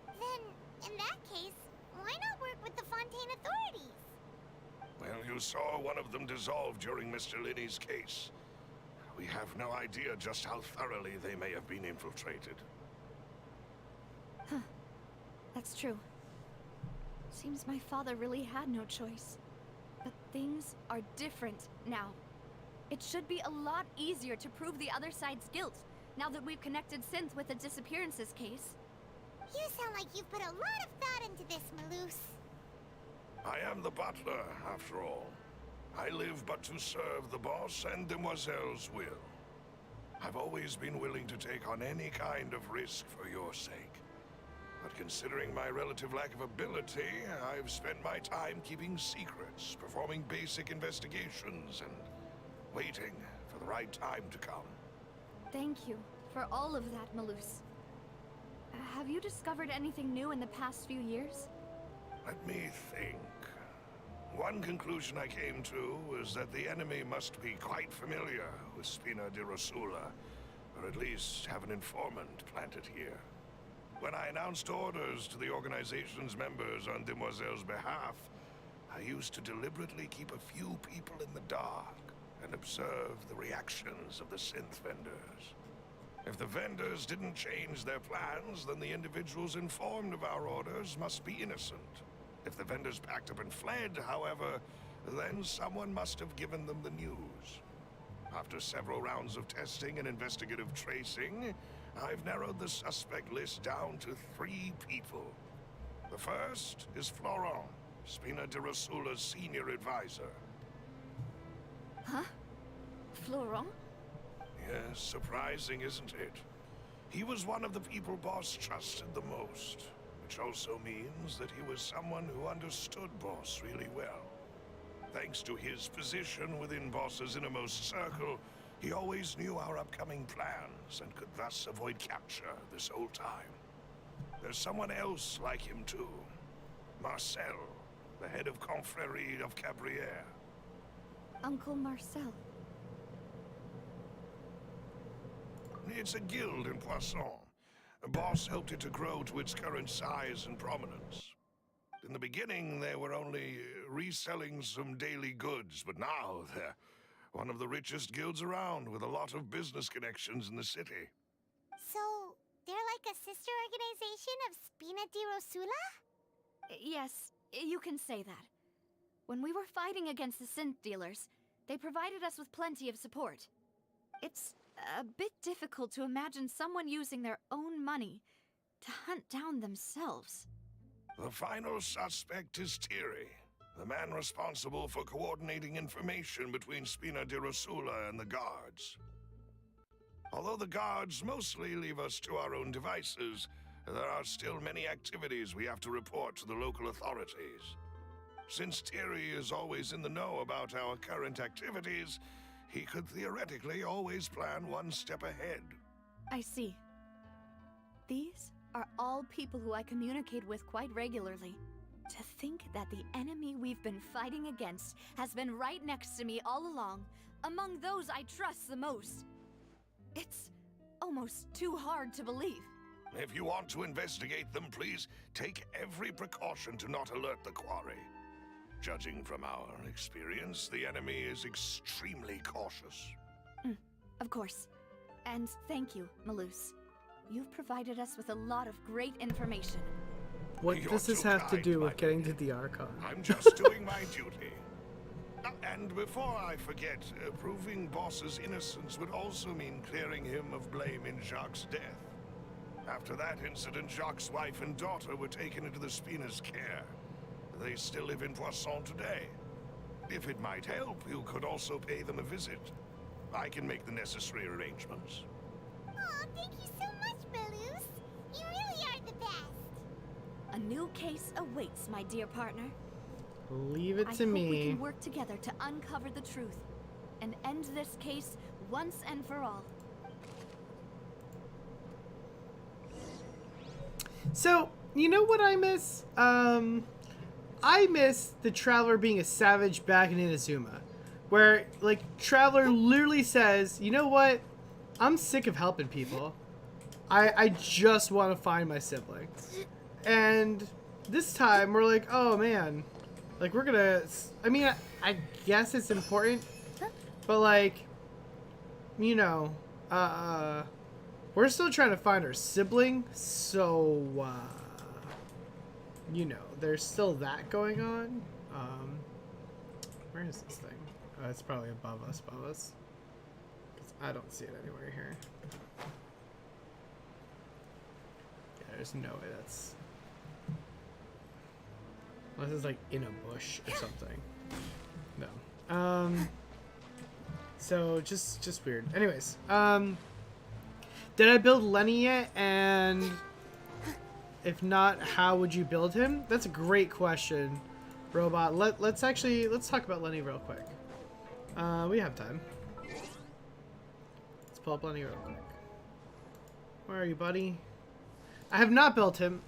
Speaker 5: Then, in that case, why not work with the Fontaine authorities?
Speaker 4: Well, you saw one of them dissolve during Mr. Lyney's case. We have no idea just how thoroughly they may have been infiltrated.
Speaker 2: That's true. Seems my father really had no choice. But things are different now. It should be a lot easier to prove the other side's guilt, now that we've connected Synth with the disappearances case.
Speaker 5: You sound like you've put a lot of thought into this, Malus.
Speaker 4: I am the butler, after all. I live but to serve the boss and Demoiselle's will. I've always been willing to take on any kind of risk for your sake. But considering my relative lack of ability, I've spent my time keeping secrets, performing basic investigations, and waiting for the right time to come.
Speaker 2: Thank you for all of that, Malus. Have you discovered anything new in the past few years?
Speaker 4: Let me think. One conclusion I came to was that the enemy must be quite familiar with Spina di Rosula, or at least have an informant planted here. When I announced orders to the organization's members on Demoiselle's behalf, I used to deliberately keep a few people in the dark and observe the reactions of the synth vendors. If the vendors didn't change their plans, then the individuals informed of our orders must be innocent. If the vendors packed up and fled, however, then someone must have given them the news. After several rounds of testing and investigative tracing, I've narrowed the suspect list down to 3 people. The first is Florent, Spina di Rosula's senior advisor.
Speaker 2: Huh? Florent?
Speaker 4: Yes, surprising, isn't it? He was one of the people Boss trusted the most, which also means that he was someone who understood Boss really well. Thanks to his position within Boss's innermost circle, he always knew our upcoming plans and could thus avoid capture this whole time. There's someone else like him too. Marcel, the head of Confrérie of Cabrières.
Speaker 2: Uncle Marcel.
Speaker 4: It's a guild in Poisson. Boss helped it to grow to its current size and prominence. In the beginning, they were only reselling some daily goods, but now they're one of the richest guilds around, with a lot of business connections in the city.
Speaker 5: So, they're like a sister organization of Spina di Rosula?
Speaker 2: Yes, you can say that. When we were fighting against the synth dealers, they provided us with plenty of support. It's a bit difficult to imagine someone using their own money to hunt down themselves.
Speaker 4: The final suspect is Thierry, the man responsible for coordinating information between Spina di Rosula and the guards. Although the guards mostly leave us to our own devices, there are still many activities we have to report to the local authorities. Since Thierry is always in the know about our current activities, he could theoretically always plan one step ahead.
Speaker 2: I see. These are all people who I communicate with quite regularly. To think that the enemy we've been fighting against has been right next to me all along, among those I trust the most. It's almost too hard to believe.
Speaker 4: If you want to investigate them, please take every precaution to not alert the quarry. Judging from our experience, the enemy is extremely cautious.
Speaker 2: Of course. And thank you, Malus. You've provided us with a lot of great information.
Speaker 1: What
Speaker 4: You're
Speaker 1: does this
Speaker 4: too
Speaker 1: have to
Speaker 4: kind,
Speaker 1: do
Speaker 4: my
Speaker 1: with getting
Speaker 4: lady.
Speaker 1: to the Archon?
Speaker 4: I'm just doing my duty. And before I forget, proving Boss's innocence would also mean clearing him of blame in Jacques' death. After that incident, Jacques' wife and daughter were taken into the Spina's care. They still live in Poisson today. If it might help, you could also pay them a visit. I can make the necessary arrangements.
Speaker 5: Oh, thank you so much, Malus. You really are the best.
Speaker 2: A new case awaits, my dear partner.
Speaker 1: Leave it
Speaker 2: I
Speaker 1: to
Speaker 2: hope we
Speaker 1: me.
Speaker 2: can work together to uncover the truth and end this case once and for all.
Speaker 1: So, you know what I miss? I miss the Traveler being a savage back in Inazuma. Where, like, Traveler literally says, you know what? I'm sick of helping people. I just want to find my sibling. And this time, we're like, oh, man. Like, we're gonna... I mean, I guess it's important. But, like, you know, we're still trying to find our sibling. So, you know, there's still that going on. Where is this thing? Oh, it's probably above us. 'Cause I don't see it anywhere here. Yeah, there's no way that's... Unless it's like in a bush or something. No. So just weird. Anyways, did I build Lyney yet? And if not, how would you build him? That's a great question, Robot. Let's talk about Lyney real quick. We have time. Let's pull up Lyney real quick. Where are you, buddy? I have not built him.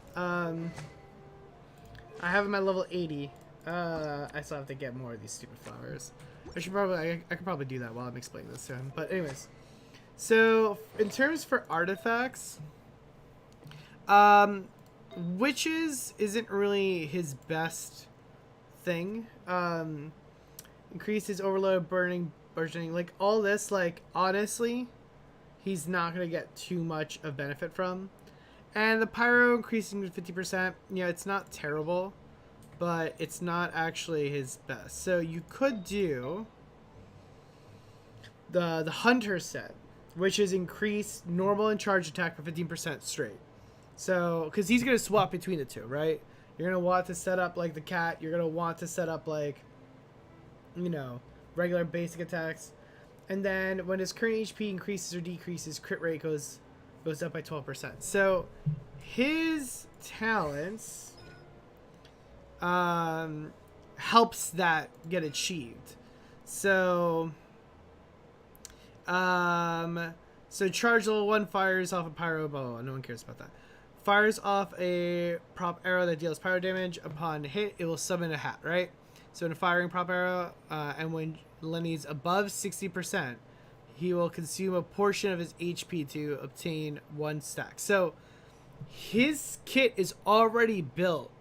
Speaker 1: I have him at level 80. I still have to get more of these stupid flowers. I could probably do that while I'm explaining this to him. But anyways, so in terms for artifacts, witches isn't really his best thing. Increases overload, burning, like all this. Like honestly, he's not gonna get too much of benefit from. And the pyro increasing to 50%. You know, it's not terrible, but it's not actually his best. So you could do the hunter set, which is increase normal and charge attack for 15% straight. So because he's gonna swap between the two, right? You're gonna want to set up like the cat. You're gonna want to set up like, you know, regular basic attacks. And then when his current HP increases or decreases, crit rate goes up by 12%. So his talents helps that get achieved. So so charge level 1 fires off a pyro bow. No one cares about that. Fires off a prop arrow that deals pyro damage. Upon hit, it will summon a hat, right? So in a firing prop arrow, and when Lyney's above 60%, he will consume a portion of his HP to obtain 1 stack. So his kit is already built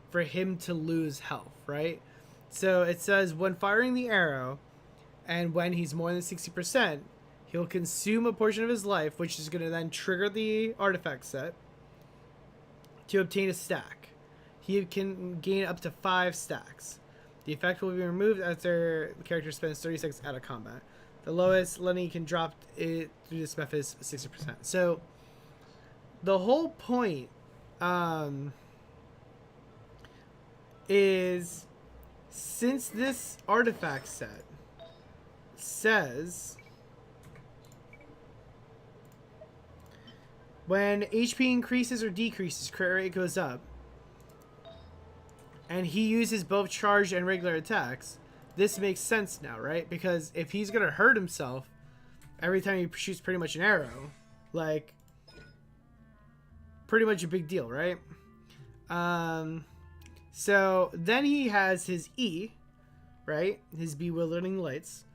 Speaker 1: for him to lose health, right? So it says when firing the arrow and when he's more than 60%, he'll consume a portion of his life, which is going to then trigger the artifact set to obtain a stack. He can gain up to 5 stacks. The effect will be removed after the character spends 30 seconds out of combat. The lowest Lyney can drop it through this method is 60%. So the whole point is, since this artifact set says when HP increases or decreases, crit rate goes up, and he uses both charged and regular attacks, this makes sense now, right? Because if he's gonna hurt himself every time he shoots pretty much an arrow, like, pretty much a big deal, right? So then he has his E, right? His Bewildering Lights,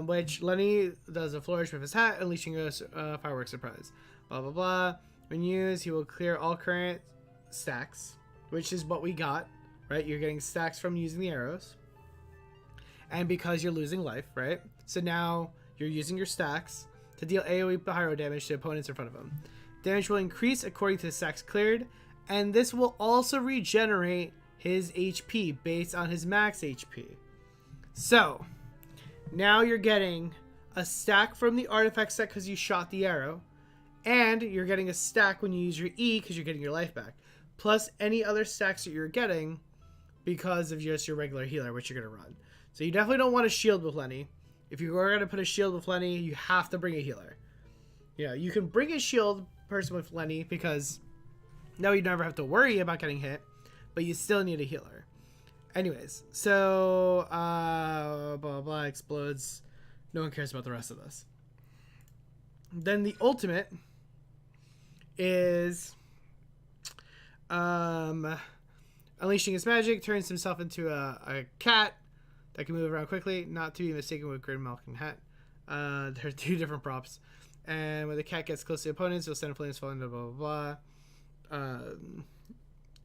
Speaker 1: which Lyney does a flourish with his hat, unleashing a fireworks surprise. Blah, blah, blah. When used, he will clear all current stacks, which is what we got, right? You're getting stacks from using the arrows. And because you're losing life, right? So now you're using your stacks to deal AoE pyro damage to opponents in front of him. Damage will increase according to the stacks cleared, and this will also regenerate his HP based on his max HP. So now you're getting a stack from the artifact set because you shot the arrow, and you're getting a stack when you use your E because you're getting your life back, plus any other stacks that you're getting because of just your regular healer, which you're going to run. So you definitely don't want a shield with Lyney. If you're going to put a shield with Lyney, you have to bring a healer. You know, you can bring a shield person with Lyney because now you never have to worry about getting hit, but you still need a healer. Anyways, so blah, blah, blah, explodes. No one cares about the rest of this. Then the ultimate is unleashing his magic, turns himself into a cat that can move around quickly, not to be mistaken with Grim Malkin Hat. There are 2 different props. And when the cat gets close to opponents, he'll send flames falling, blah, blah, blah.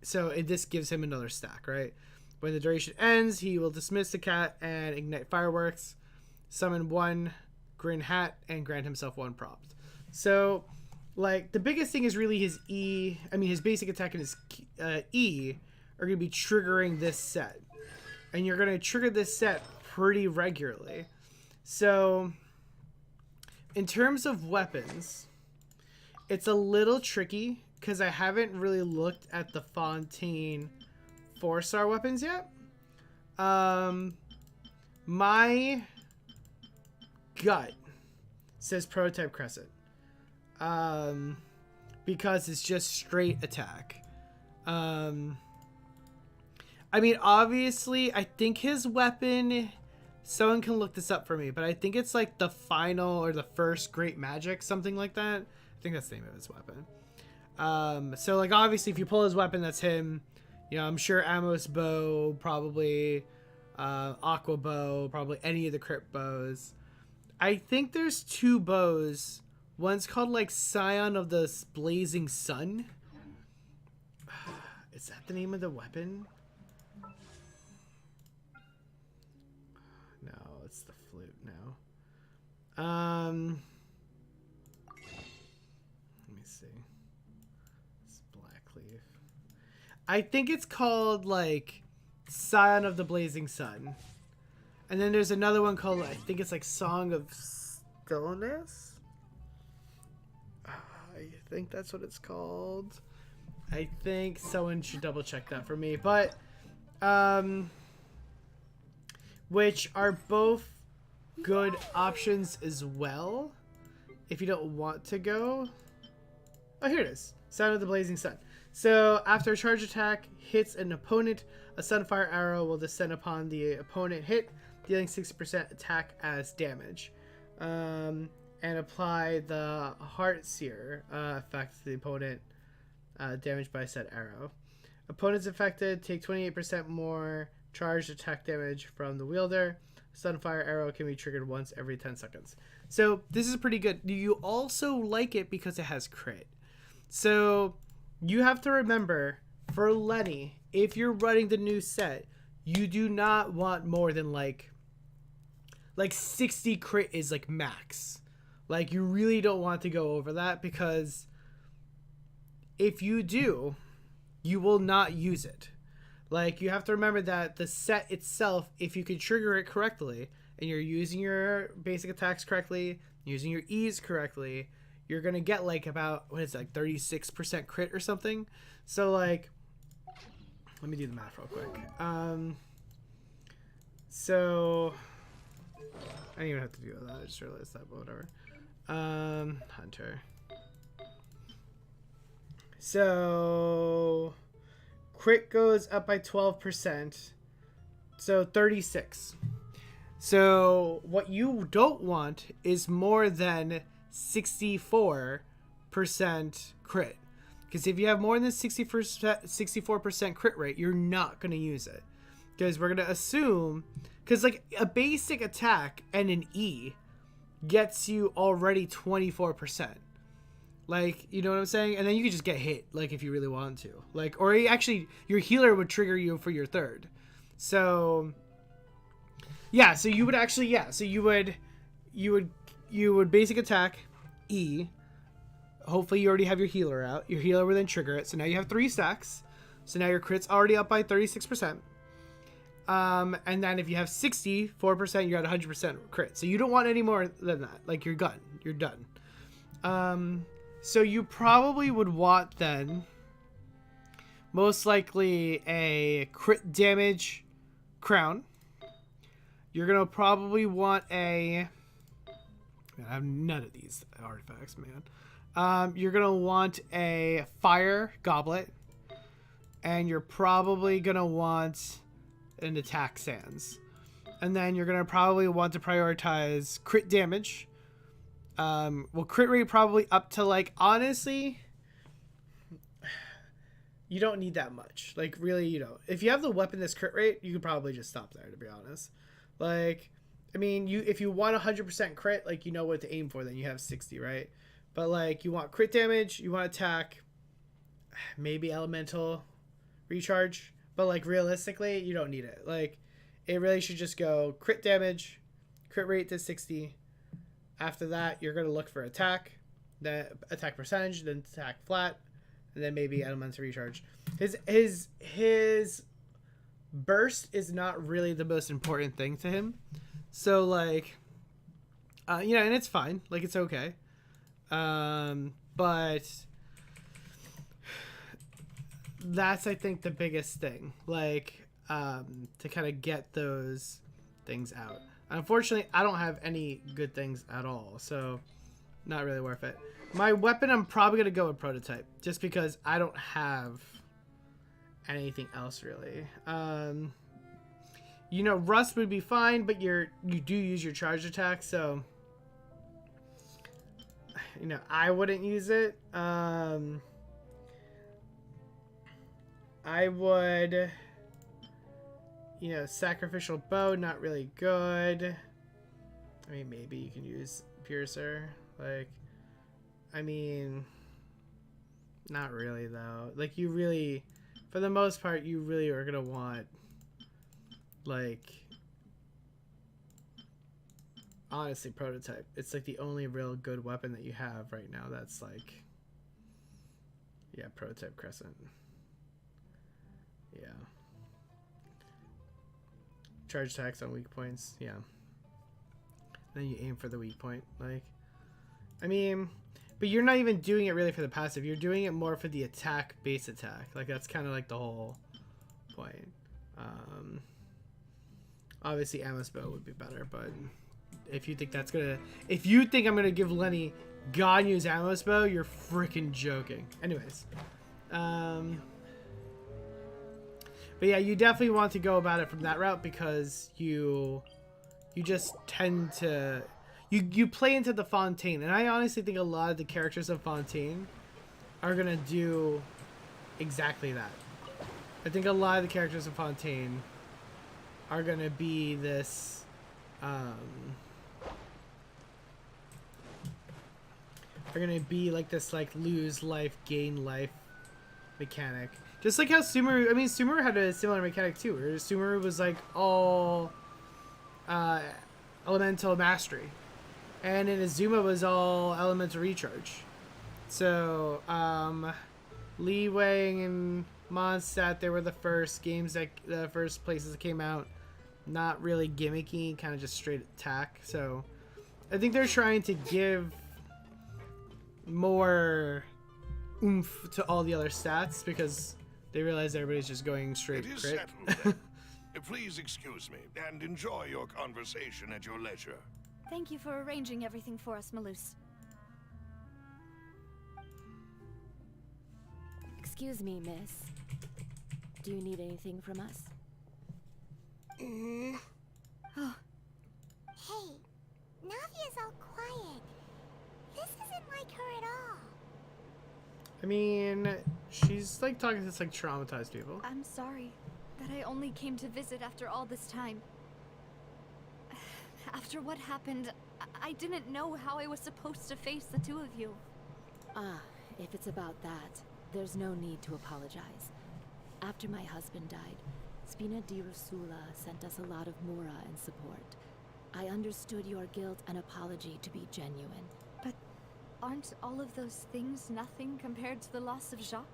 Speaker 1: So this gives him another stack, right? When the duration ends, he will dismiss the cat and ignite fireworks, summon 1 Grin Hat, and grant himself 1 prop. So, like, the biggest thing is really his E. I mean, his basic attack and his E are going to be triggering this set. And you're going to trigger this set pretty regularly. So, in terms of weapons, it's a little tricky because I haven't really looked at the Fontaine 4-star weapons yet. My gut says Prototype Crescent. Because it's just straight attack. I mean, obviously, I think his weapon, someone can look this up for me, but I think it's like the final or the first great magic, something like that. I think that's the name of his weapon. So like, obviously, if you pull his weapon, that's him, You know, I'm sure Amos bow, probably Aqua bow, probably any of the crypt bows. I think there's 2 bows. One's called like Scion of the Blazing Sun. Is that the name of the weapon? No, it's the flute now. Let me see. It's Blackleaf. I think it's called like Scion of the Blazing Sun. And then there's another one called, I think it's like Song of Stillness. I think that's what it's called. I think someone should double check that for me. But, which are both good options as well. If you don't want to go. Oh, here it is. Sound of the Blazing Sun. So, after a charge attack hits an opponent, a Sunfire arrow will descend upon the opponent hit, dealing 60% attack as damage. And apply the Heart Seer effect to the opponent damaged by said arrow. Opponents affected take 28% more charged attack damage from the wielder. Sunfire arrow can be triggered once every 10 seconds. So this is pretty good. You also like it because it has crit. So you have to remember, for Lyney, if you're running the new set, you do not want more than like 60 crit is like max. Like, you really don't want to go over that, because if you do, you will not use it. Like, you have to remember that the set itself, if you can trigger it correctly, and you're using your basic attacks correctly, using your E's correctly, you're going to get like about, what is it, like 36% crit or something? So like, let me do the math real quick. So I didn't even have to do that. I just realized that, but whatever. Hunter. So crit goes up by 12%. So 36. So what you don't want is more than 64% crit. Because if you have more than 64% crit rate, you're not going to use it. Because we're going to assume, because like a basic attack and an E gets you already 24%. Like, you know what I'm saying? And then you could just get hit, like, if you really want to. Like, or actually, your healer would trigger you for your third. So, yeah, so you would actually, yeah, so you would basic attack, E. Hopefully you already have your healer out. Your healer will then trigger it. So now you have 3 stacks. So now your crit's already up by 36%. And then if you have 64%, you're at 100% crit. So you don't want any more than that. Like, you're done. You're done. So you probably would want then, most likely, a crit damage crown. You're going to probably want a... Man, I have none of these artifacts, man. You're going to want a fire goblet. And you're probably going to want an attack sands. And then you're going to probably want to prioritize crit damage. Well, crit rate probably up to, like, honestly, you don't need that much. Like, really, you don't. If you have the weapon that's crit rate, you could probably just stop there, to be honest. Like, I mean, if you want 100% crit, like, you know what to aim for, then you have 60, right? But, like, you want crit damage, you want attack, maybe elemental recharge, but, like, realistically, you don't need it. Like, it really should just go crit damage, crit rate to 60. After that, you're going to look for attack, then attack percentage, then attack flat, and then maybe elemental recharge. His burst is not really the most important thing to him. So, like, you know, and it's fine. Like, it's okay. But that's, I think, the biggest thing. Like, to kind of get those things out. Unfortunately, I don't have any good things at all, so not really worth it. My weapon, I'm probably going to go with prototype, just because I don't have anything else, really. You know, rust would be fine, but you do use your charge attack, so, you know, I wouldn't use it. I would, sacrificial bow, not really good. I mean, maybe you can use piercer. Like, I mean, not really though. Like, you really, for the most part, you really are gonna want, like, honestly, prototype. It's like the only real good weapon that you have right now that's like, yeah, prototype crescent. Yeah. Charge attacks on weak points. Yeah. Then you aim for the weak point. Like, I mean, but you're not even doing it really for the passive. You're doing it more for the attack, base attack. Like, that's kind of like the whole point. Obviously, Ammo's bow would be better, but if you think that's gonna, if you think I'm gonna give Lyney God use Ammo's bow, you're freaking joking. Anyways, but yeah, you definitely want to go about it from that route because you just tend to you play into the Fontaine, and I honestly think a lot of the characters of Fontaine are gonna do exactly that. I think a lot of the characters of Fontaine are gonna be this are gonna be like this, like, lose life, gain life mechanic. Just like how Sumeru, I mean, Sumeru had a similar mechanic too, where Sumeru was like all elemental mastery, and in Azuma was all elemental recharge. So Lee Wang and Mondstadt, they were the first games that the first places that came out, not really gimmicky, kind of just straight attack. So I think they're trying to give more oomph to all the other stats because they realize everybody's just going straight
Speaker 4: It is
Speaker 1: crit.
Speaker 4: settled, then. Please excuse me and enjoy your conversation at your leisure.
Speaker 2: Thank you for arranging everything for us, Malus.
Speaker 6: Excuse me, miss. Do you need anything from us?
Speaker 2: Oh,
Speaker 5: Hey, Navia's all quiet. This isn't like her at all.
Speaker 1: I mean, she's like talking to like traumatized people.
Speaker 2: I'm sorry that I only came to visit after all this time. After what happened, I didn't know how I was supposed to face the two of you.
Speaker 6: Ah, if it's about that, there's no need to apologize. After my husband died, Spina di Rusula sent us a lot of mora and support. I understood your guilt and apology to be genuine.
Speaker 2: But aren't all of those things nothing compared to the loss of Jacques?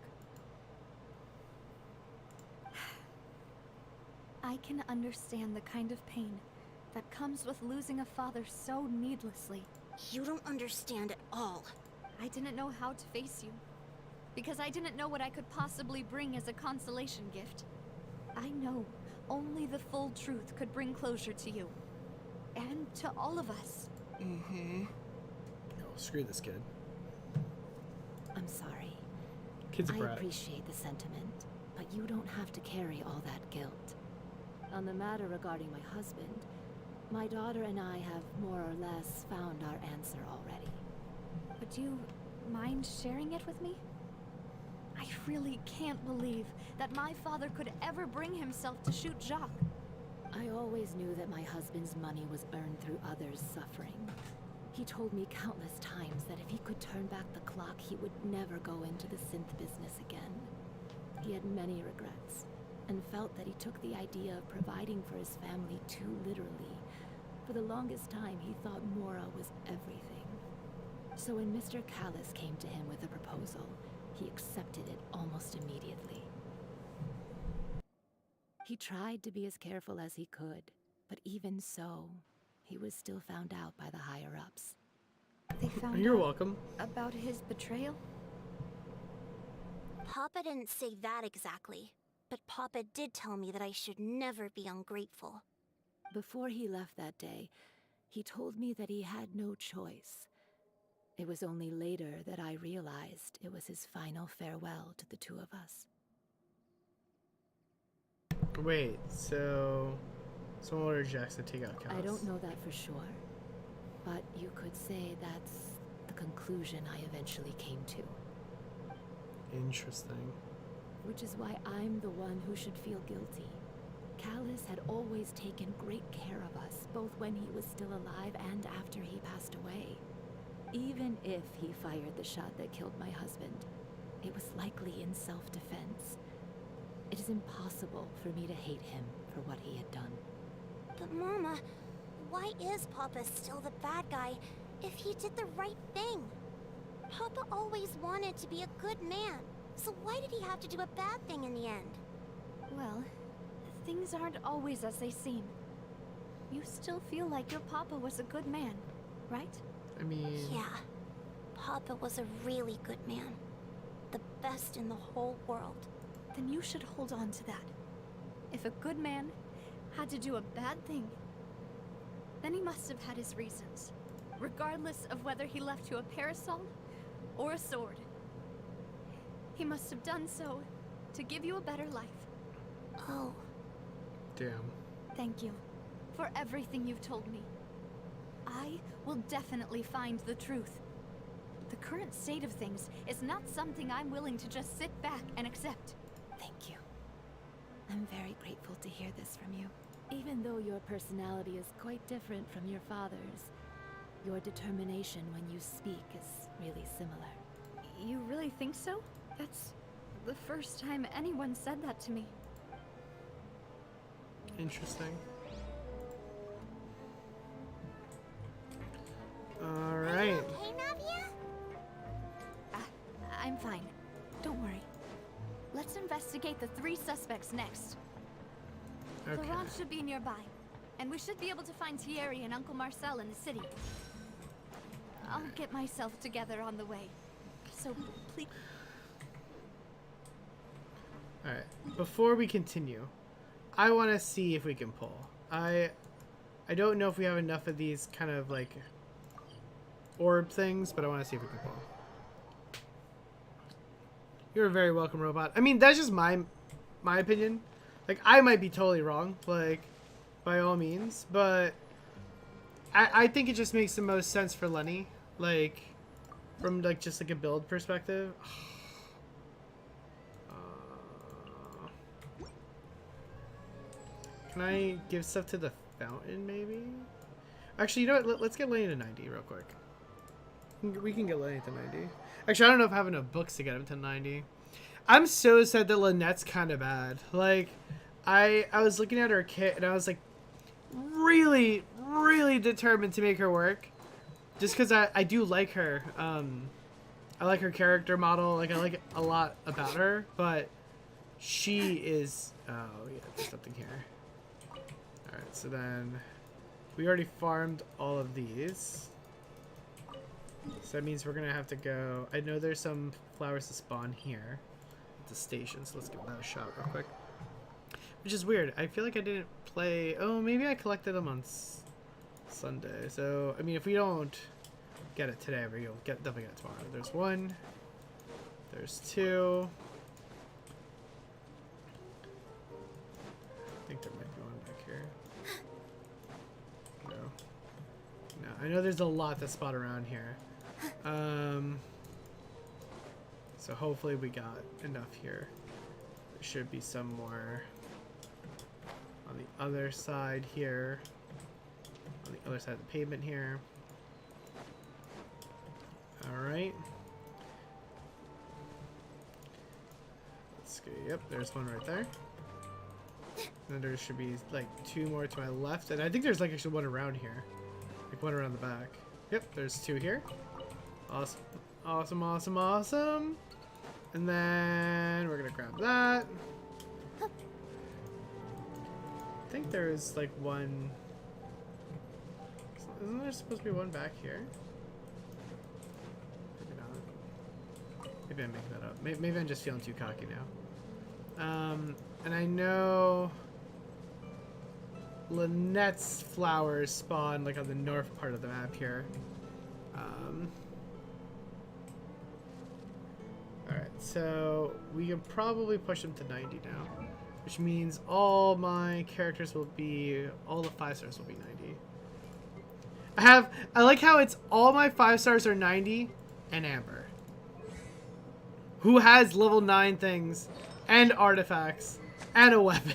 Speaker 2: I can understand the kind of pain that comes with losing a father so needlessly.
Speaker 6: You don't understand at all.
Speaker 2: I didn't know how to face you, because I didn't know what I could possibly bring as a consolation gift. I know only the full truth could bring closure to you, and to all of us.
Speaker 1: No, screw this kid.
Speaker 6: I'm sorry.
Speaker 1: Kid's a
Speaker 6: I
Speaker 1: brat.
Speaker 6: appreciate the sentiment, but you don't have to carry all that guilt. On the matter regarding my husband, my daughter and I have more or less found our answer already.
Speaker 2: Would you mind sharing it with me? I really can't believe that my father could ever bring himself to shoot Jacques.
Speaker 6: I always knew that my husband's money was earned through others' suffering. He told me countless times that if he could turn back the clock, he would never go into the synth business again. He had many regrets, and felt that he took the idea of providing for his family too literally. For the longest time, he thought Mora was everything. So when Mr. Callis came to him with a proposal, he accepted it almost immediately. He tried to be as careful as he could, but even so, he was still found out by the higher-ups.
Speaker 2: They found
Speaker 1: You're
Speaker 2: out
Speaker 1: welcome.
Speaker 2: about his betrayal?
Speaker 9: Papa didn't say that exactly, but Papa did tell me that I should never be ungrateful.
Speaker 6: Before he left that day, he told me that he had no choice. It was only later that I realized it was his final farewell to the two of us.
Speaker 1: Wait, so someone ordered Jax to take out Callis.
Speaker 6: I don't know that for sure, but you could say that's the conclusion I eventually came to.
Speaker 1: Interesting.
Speaker 6: which is why I'm the one who should feel guilty. Callus had always taken great care of us, both when he was still alive and after he passed away. Even if he fired the shot that killed my husband, it was likely in self-defense. It is impossible for me to hate him for what he had done.
Speaker 9: But Mama, why is Papa still the bad guy if he did the right thing? Papa always wanted to be a good man, so why did he have to do a bad thing in the end?
Speaker 2: Well, things aren't always as they seem. You still feel like your papa was a good man, right?
Speaker 1: I mean...
Speaker 9: Yeah, Papa was a really good man. The best in the whole world.
Speaker 2: Then you should hold on to that. If a good man had to do a bad thing, then he must have had his reasons, regardless of whether he left you a parasol or a sword. He must have done so to give you a better life.
Speaker 9: Oh.
Speaker 1: Damn.
Speaker 2: Thank you for everything you've told me. I will definitely find the truth. The current state of things is not something I'm willing to just sit back and accept.
Speaker 6: Thank you. I'm very grateful to hear this from you. Even though your personality is quite different from your father's, your determination when you speak is really similar.
Speaker 2: You really think so? That's the first time anyone said that to me.
Speaker 1: Interesting. Alright.
Speaker 5: Okay, Navia?
Speaker 2: I'm fine. Don't worry. Let's investigate the 3 suspects next.
Speaker 1: Okay.
Speaker 2: Laurent should be nearby, and we should be able to find Thierry and Uncle Marcel in the city. I'll get myself together on the way. So please.
Speaker 1: Alright. Before we continue, I want to see if we can pull. I don't know if we have enough of these kind of like orb things, but I want to see if we can pull. You're a very welcome, robot. I mean, that's just my opinion. Like, I might be totally wrong, like, by all means, but I think it just makes the most sense for Lyney, like, from like just like a build perspective. Can I give stuff to the fountain, maybe? Actually, you know what? Let's get Lyney to 90 real quick. We can get Lyney to 90. Actually, I don't know if I have enough books to get him to 90. I'm so sad that Lynette's kind of bad. Like, I was looking at her kit, and I was, like, really, really determined to make her work. Just because I do like her. I like her character model. Like, I like a lot about her. But she is... Oh, yeah, there's something here. Alright, so then... We already farmed all of these. So that means we're going to have to go... I know there's some flowers to spawn here at the station, so let's give that a shot real quick. Which is weird. I feel like I didn't play... Oh, maybe I collected them on Sunday. So, I mean, if we don't get it today, we'll definitely get it tomorrow. There's 1. There's 2. I think there might be one back here. No, I know there's a lot to spot around here. So hopefully we got enough here. There should be some more on the other side here. On the other side of the pavement here. Alright. Let's go. Yep, there's one right there. And there should be like 2 more to my left. And I think there's like actually one around here. Like one around the back. Yep, there's 2 here. Awesome. Awesome, awesome, awesome. And then we're gonna grab that. I think there's like one... Isn't there supposed to be one back here? Maybe not. Maybe I'm making that up. Maybe I'm just feeling too cocky now. And I know... Lynette's flowers spawn like on the north part of the map here. Alright, so we can probably push them to 90 now. Which means all my characters will be, all the 5 stars will be 90. I like how it's all my 5 stars are 90 and Amber. Who has level 9 things and artifacts and a weapon.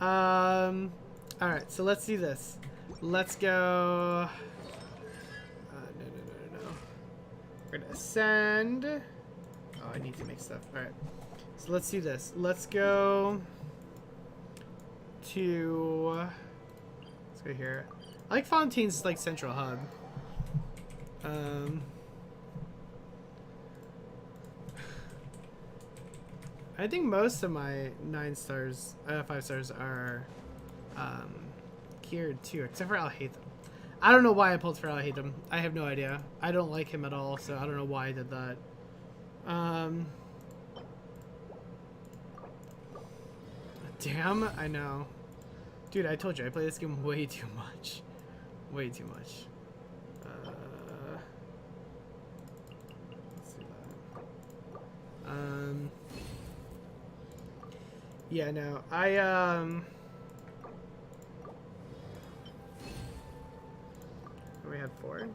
Speaker 1: All right, so let's do this. Let's go. No. We're gonna ascend. Oh, I need to make stuff. All right, so let's do this. Let's go to. Let's go here. I like Fontaine's like central hub. I think most of my 5 stars are geared too, except for Alhaitham. I don't know why I pulled for Alhaitham. I have no idea. I don't like him at all, so I don't know why I did that. Damn, I know. Dude, I told you, I play this game way too much. Way too much. Let's do that. Yeah, no, we had 4.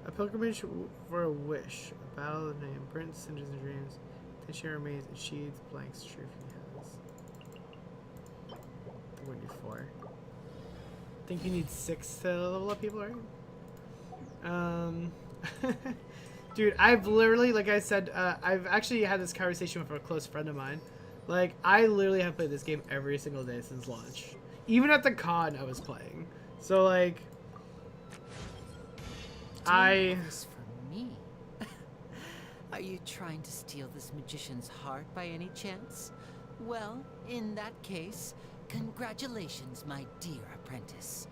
Speaker 1: A pilgrimage for a wish. A battle of the name. Burnt cinders and dreams. Then she remains and sheathes blanks. True if he has. The would be 4. I think you need 6 to level up people, right? Dude, I've literally, like I said, I've actually had this conversation with a close friend of mine. Like, I literally have played this game every single day since launch. Even at the con, I was playing. So, like,
Speaker 10: This for me? Are you trying to steal this magician's heart by any chance? Well, in that case, congratulations, my dear apprentice.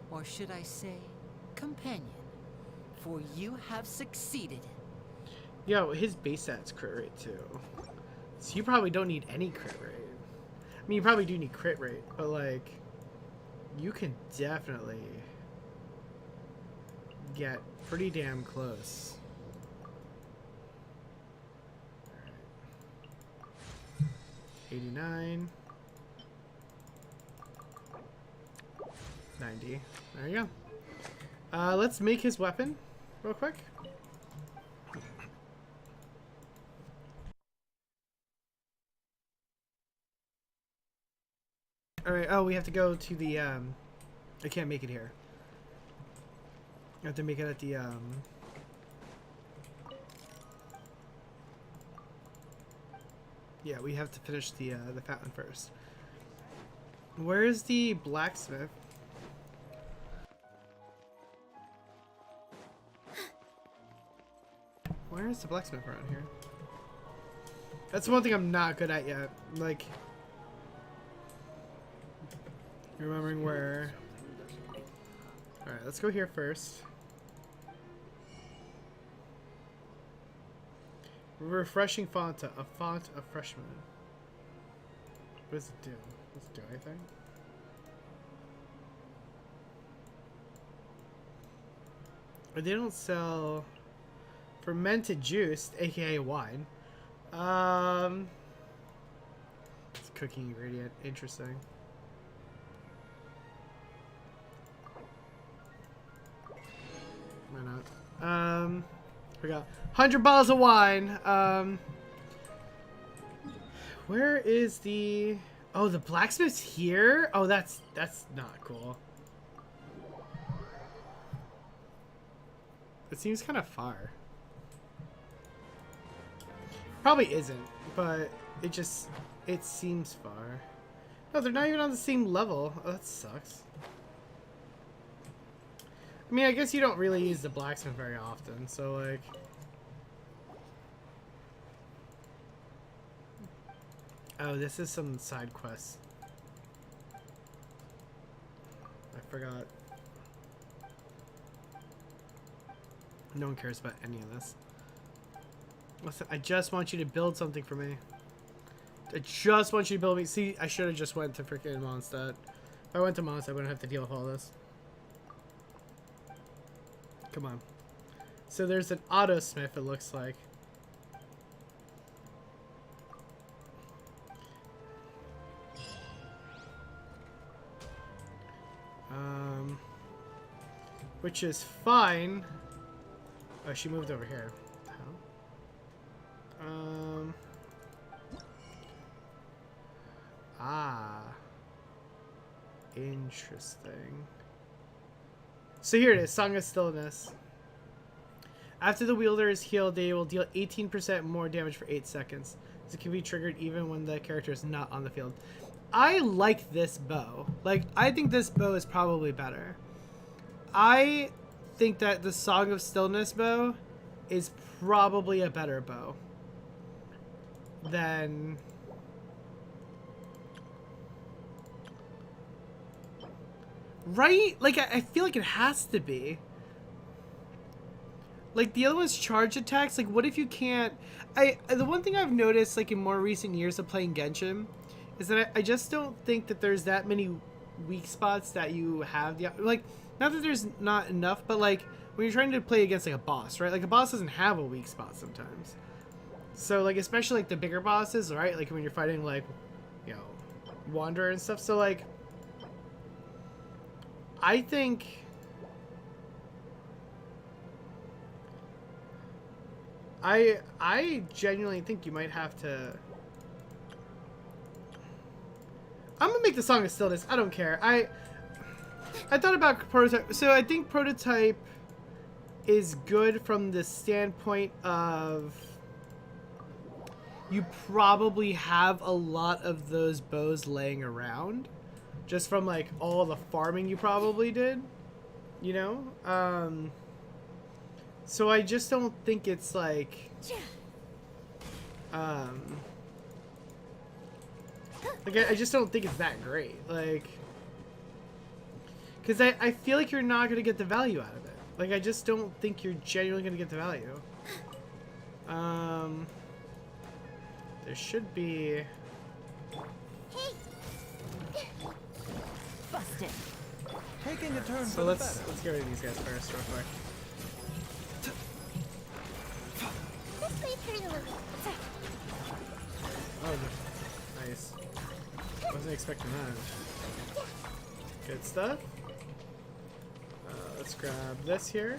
Speaker 10: Or should I say, companion. For you have succeeded.
Speaker 1: Yo, his base stats crit rate too. So you probably don't need any crit rate. I mean, you probably do need crit rate, but like, you can definitely get pretty damn close. Alright. 89. 90. There you go. Let's make his weapon real quick. Alright, oh, we have to go to the, I can't make it here. I have to make it at the, yeah, we have to finish the fountain first. Where is the blacksmith? Where is the blacksmith around here? That's one thing I'm not good at yet. Like, remembering where. Alright, let's go here first. Refreshing Fonta. A font of freshman. What does it do? Does it do anything? They don't sell fermented juice, aka wine. It's a cooking ingredient. Interesting. Why not? We got 100 bottles of wine. Where is the? Oh, the blacksmith's here. Oh, that's not cool. It seems kind of far. Probably isn't, but it seems far. No, they're not even on the same level. Oh, that sucks. I mean, I guess you don't really use the blacksmith very often, so like. Oh, this is some side quest. I forgot. No one cares about any of this. Listen, I just want you to build something for me. I just want you to build me. See, I should have just went to freaking Mondstadt. If I went to Mondstadt, I wouldn't have to deal with all this. Come on. So there's an auto smith, it looks like. Which is fine. Oh, she moved over here. How? Interesting. So here it is, Song of Stillness. After the wielder is healed, they will deal 18% more damage for 8 seconds. This can be triggered even when the character is not on the field. I like this bow. Like, I think this bow is probably better. I think that the Song of Stillness bow is probably a better bow than... Right? Like, I feel like it has to be. Like, the other one's charge attacks. Like, what if you can't... The one thing I've noticed, like, in more recent years of playing Genshin is that I just don't think that there's that many weak spots that you have. Like, not that there's not enough, but, like, when you're trying to play against, like, a boss, right? Like, a boss doesn't have a weak spot sometimes. So, like, especially, like, the bigger bosses, right? Like, when you're fighting, like, you know, Wanderer and stuff. So, like... I think I genuinely think you might have to... I'm gonna make the Song of Stillness. I don't care. I thought about Prototype. So I think Prototype is good from the standpoint of you probably have a lot of those bows laying around. Just from, like, all the farming you probably did, you know? So I just don't think it's, like, I just don't think it's that great. Like, because I feel like you're not going to get the value out of it. Like, I just don't think you're genuinely going to get the value. There should be...
Speaker 9: Busted.
Speaker 3: Taking a turn
Speaker 1: So let's get rid of these guys first, real quick.
Speaker 5: This way through the loop.
Speaker 1: Oh, nice. Wasn't expecting that. Good stuff. Let's grab this here.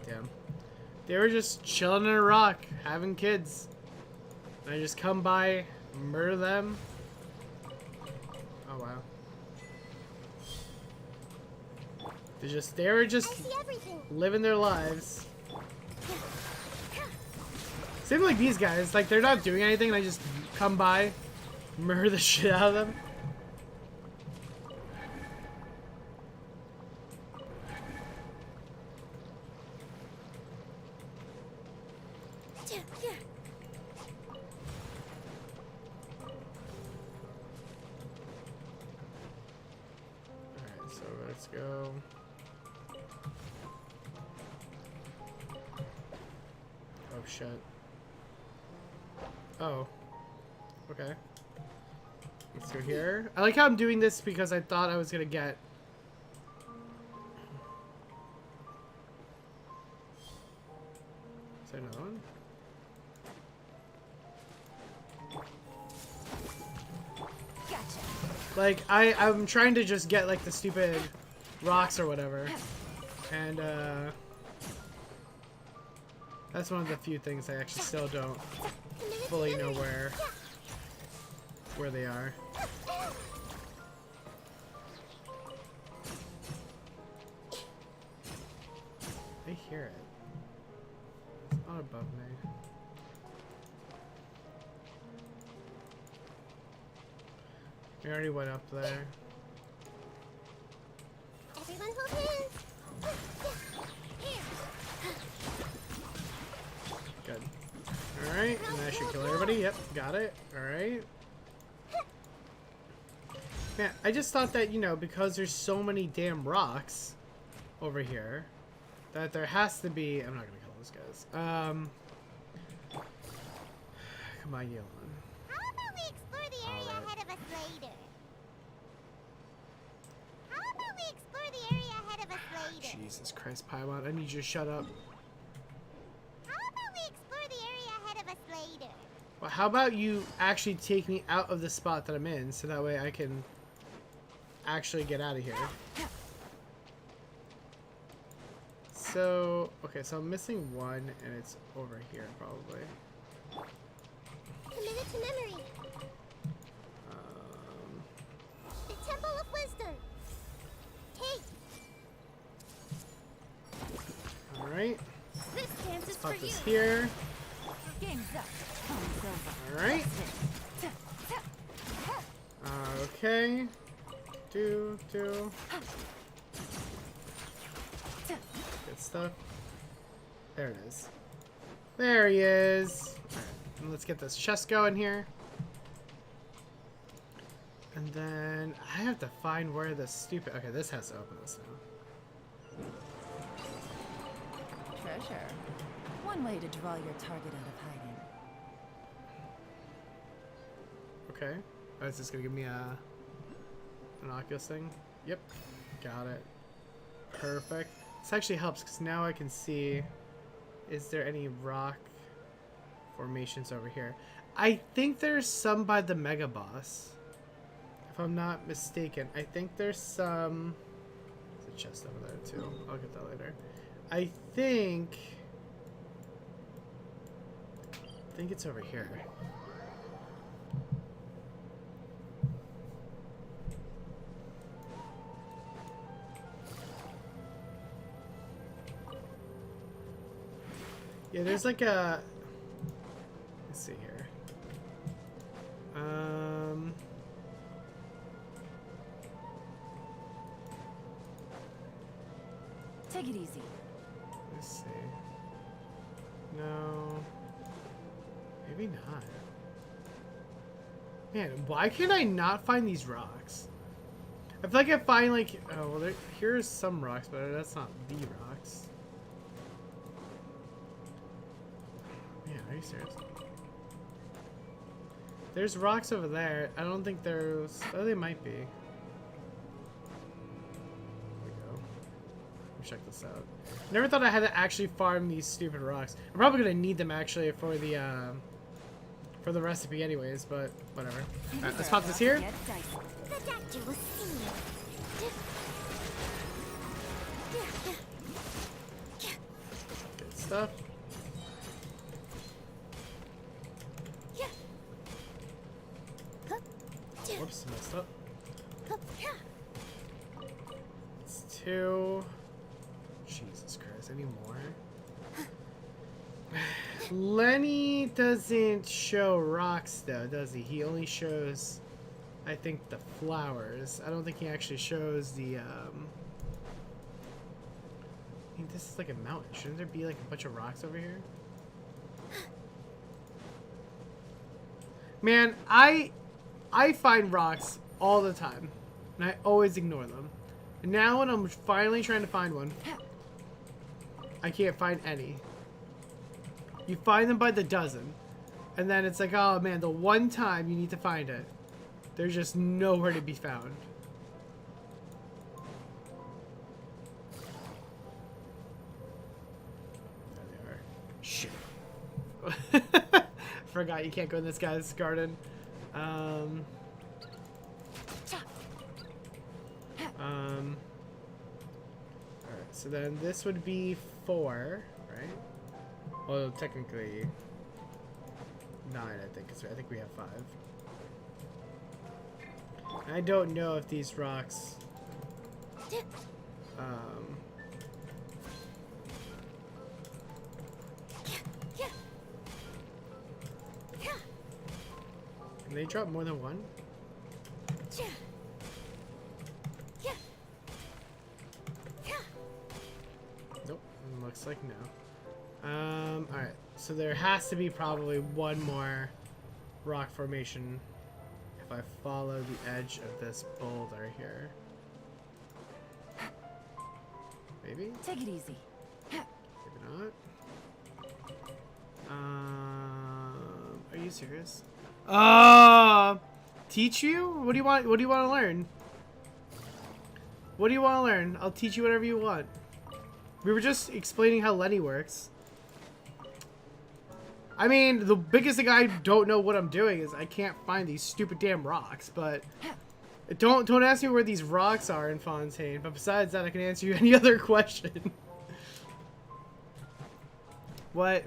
Speaker 1: Damn. They were just chilling in a rock, having kids. And I just come by, murder them. Oh wow. They were just living their lives. Same like these guys, like they're not doing anything and I just come by, murder the shit out of them. Let's go. Oh shit. Oh. Okay. Let's go here. I like how I'm doing this because I thought I was gonna get... Is there another one? Like, I'm trying to just get, like, the stupid rocks or whatever. And, that's one of the few things I actually still don't fully know where they are. I hear it. It's not above me. We already went up there.
Speaker 5: Everyone hold hands.
Speaker 1: Good. Alright, and that should kill everybody. Yep, got it. Alright. Man, I just thought that, you know, because there's so many damn rocks over here, that there has to be... I'm not gonna kill those guys. Come on, Yelon.
Speaker 5: How about we explore the area ahead of us later? How about we explore the area ahead of us later?
Speaker 1: Jesus Christ, Paimon, I need you to shut up.
Speaker 5: How about we explore the area ahead of us later?
Speaker 1: Well, how about you actually take me out of the spot that I'm in, so that way I can actually get out of here. so okay, so I'm missing one, and it's over here probably.
Speaker 9: Commit it to memory. The Temple of Wisdom. Take.
Speaker 1: All right.
Speaker 2: This dance is for
Speaker 1: Pop
Speaker 2: you.
Speaker 1: this here.
Speaker 2: Game's up. Time's over.
Speaker 1: All right. Okay. Two. Good stuff. There it is. There he is. All right. Let's get this chest going here. And then I have to find where the stupid... Okay, this has to open this now.
Speaker 11: Treasure. One way to draw your target out of hiding.
Speaker 1: Okay. Oh, is this gonna give me a... an Oculus thing? Yep. Got it. Perfect. This actually helps because now I can see... Is there any rock formations over here? I think there's some by the Mega Boss. If I'm not mistaken. I think there's some... There's a chest over there too. I'll get that later. I think it's over here. Yeah, there's like a... Let's see here.
Speaker 11: Take it easy.
Speaker 1: Let's see. No. Maybe not. Man, why can I not find these rocks? I feel like I find like... Oh, well, here's some rocks, but that's not the rocks. Man, are you serious? There's rocks over there. I don't think there's... Oh, they might be. There we go. Let me check this out. Never thought I had to actually farm these stupid rocks. I'm probably gonna need them actually for the recipe anyways, but whatever. Alright, let's pop this here.
Speaker 9: The doctor will see you.
Speaker 1: Good stuff. Whoops, messed up. It's 2. Jesus Christ, any more? Lyney doesn't show rocks though, does he? He only shows, I think, the flowers. I don't think he actually shows the, I think this is like a mountain. Shouldn't there be like a bunch of rocks over here? Man, I find rocks all the time, and I always ignore them. And now when I'm finally trying to find one, I can't find any. You find them by the dozen, and then it's like, oh man, the one time you need to find it, there's just nowhere to be found. There they are. Shit. Forgot you can't go in this guy's garden. Alright, so then this would be 4, right? Well, technically 9, I think, 'cause I think we have 5. I don't know if these rocks can they drop more than one? Nope, looks like no. Alright, so there has to be probably one more rock formation if I follow the edge of this boulder here. Maybe?
Speaker 11: Take it easy.
Speaker 1: Maybe not. Are you serious? Teach you? What do you want? What do you want to learn? What do you want to learn? I'll teach you whatever you want. We were just explaining how Lyney works. I mean, the biggest thing I don't know what I'm doing is I can't find these stupid damn rocks, but don't ask me where these rocks are in Fontaine, but besides that I can answer you any other question. What?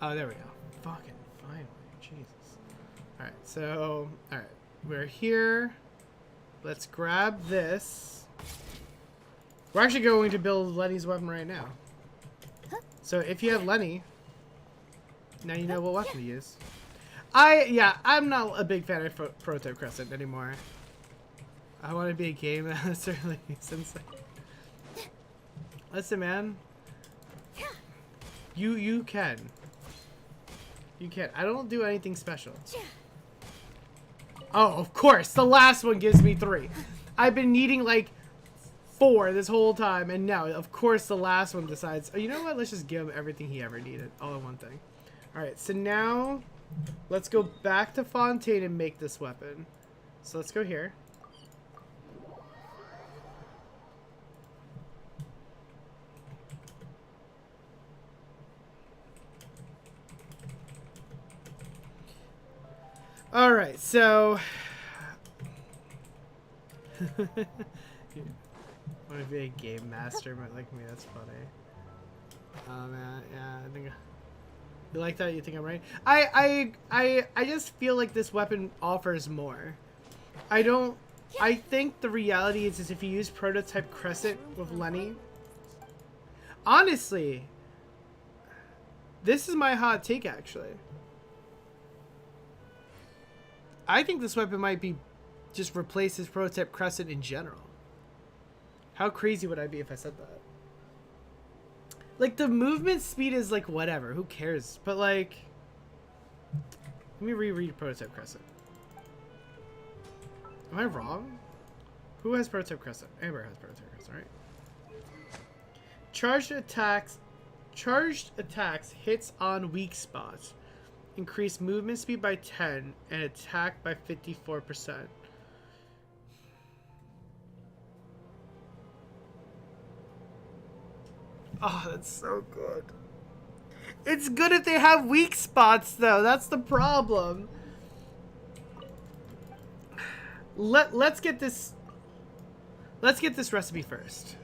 Speaker 1: Oh, there we go. Fucking finally. Jesus. Alright, so... Alright. We're here. Let's grab this. We're actually going to build Lenny's weapon right now. So if you have Lyney, now you know what weapon to use. I'm not a big fan of Prototype Crescent anymore. I want to be a game master like Sensei. Listen, man. You can. You can. I don't do anything special. Oh, of course. The last one gives me 3. I've been needing like 4 this whole time, and now, of course, the last one decides, oh, you know what? Let's just give him everything he ever needed. All in one thing. Alright, so now let's go back to Fontaine and make this weapon. So let's go here. Alright, so... Want to be a game master, but like me, that's funny. Oh man, yeah, I think... You like that? You think I'm right? I just feel like this weapon offers more. I think the reality is if you use Prototype Crescent with Lyney... Honestly, this is my hot take, actually. I think this weapon might be just replaces Prototype Crescent in general. How crazy would I be if I said that? Like, the movement speed is like whatever, who cares? But like, let me reread Prototype Crescent. Am I wrong? Who has Prototype Crescent? Amber has Prototype Crescent, right? Charged attacks hits on weak spots. Increase movement speed by 10 and attack by 54%. Oh, that's so good. It's good if they have weak spots, though. That's the problem. Let's get this recipe first.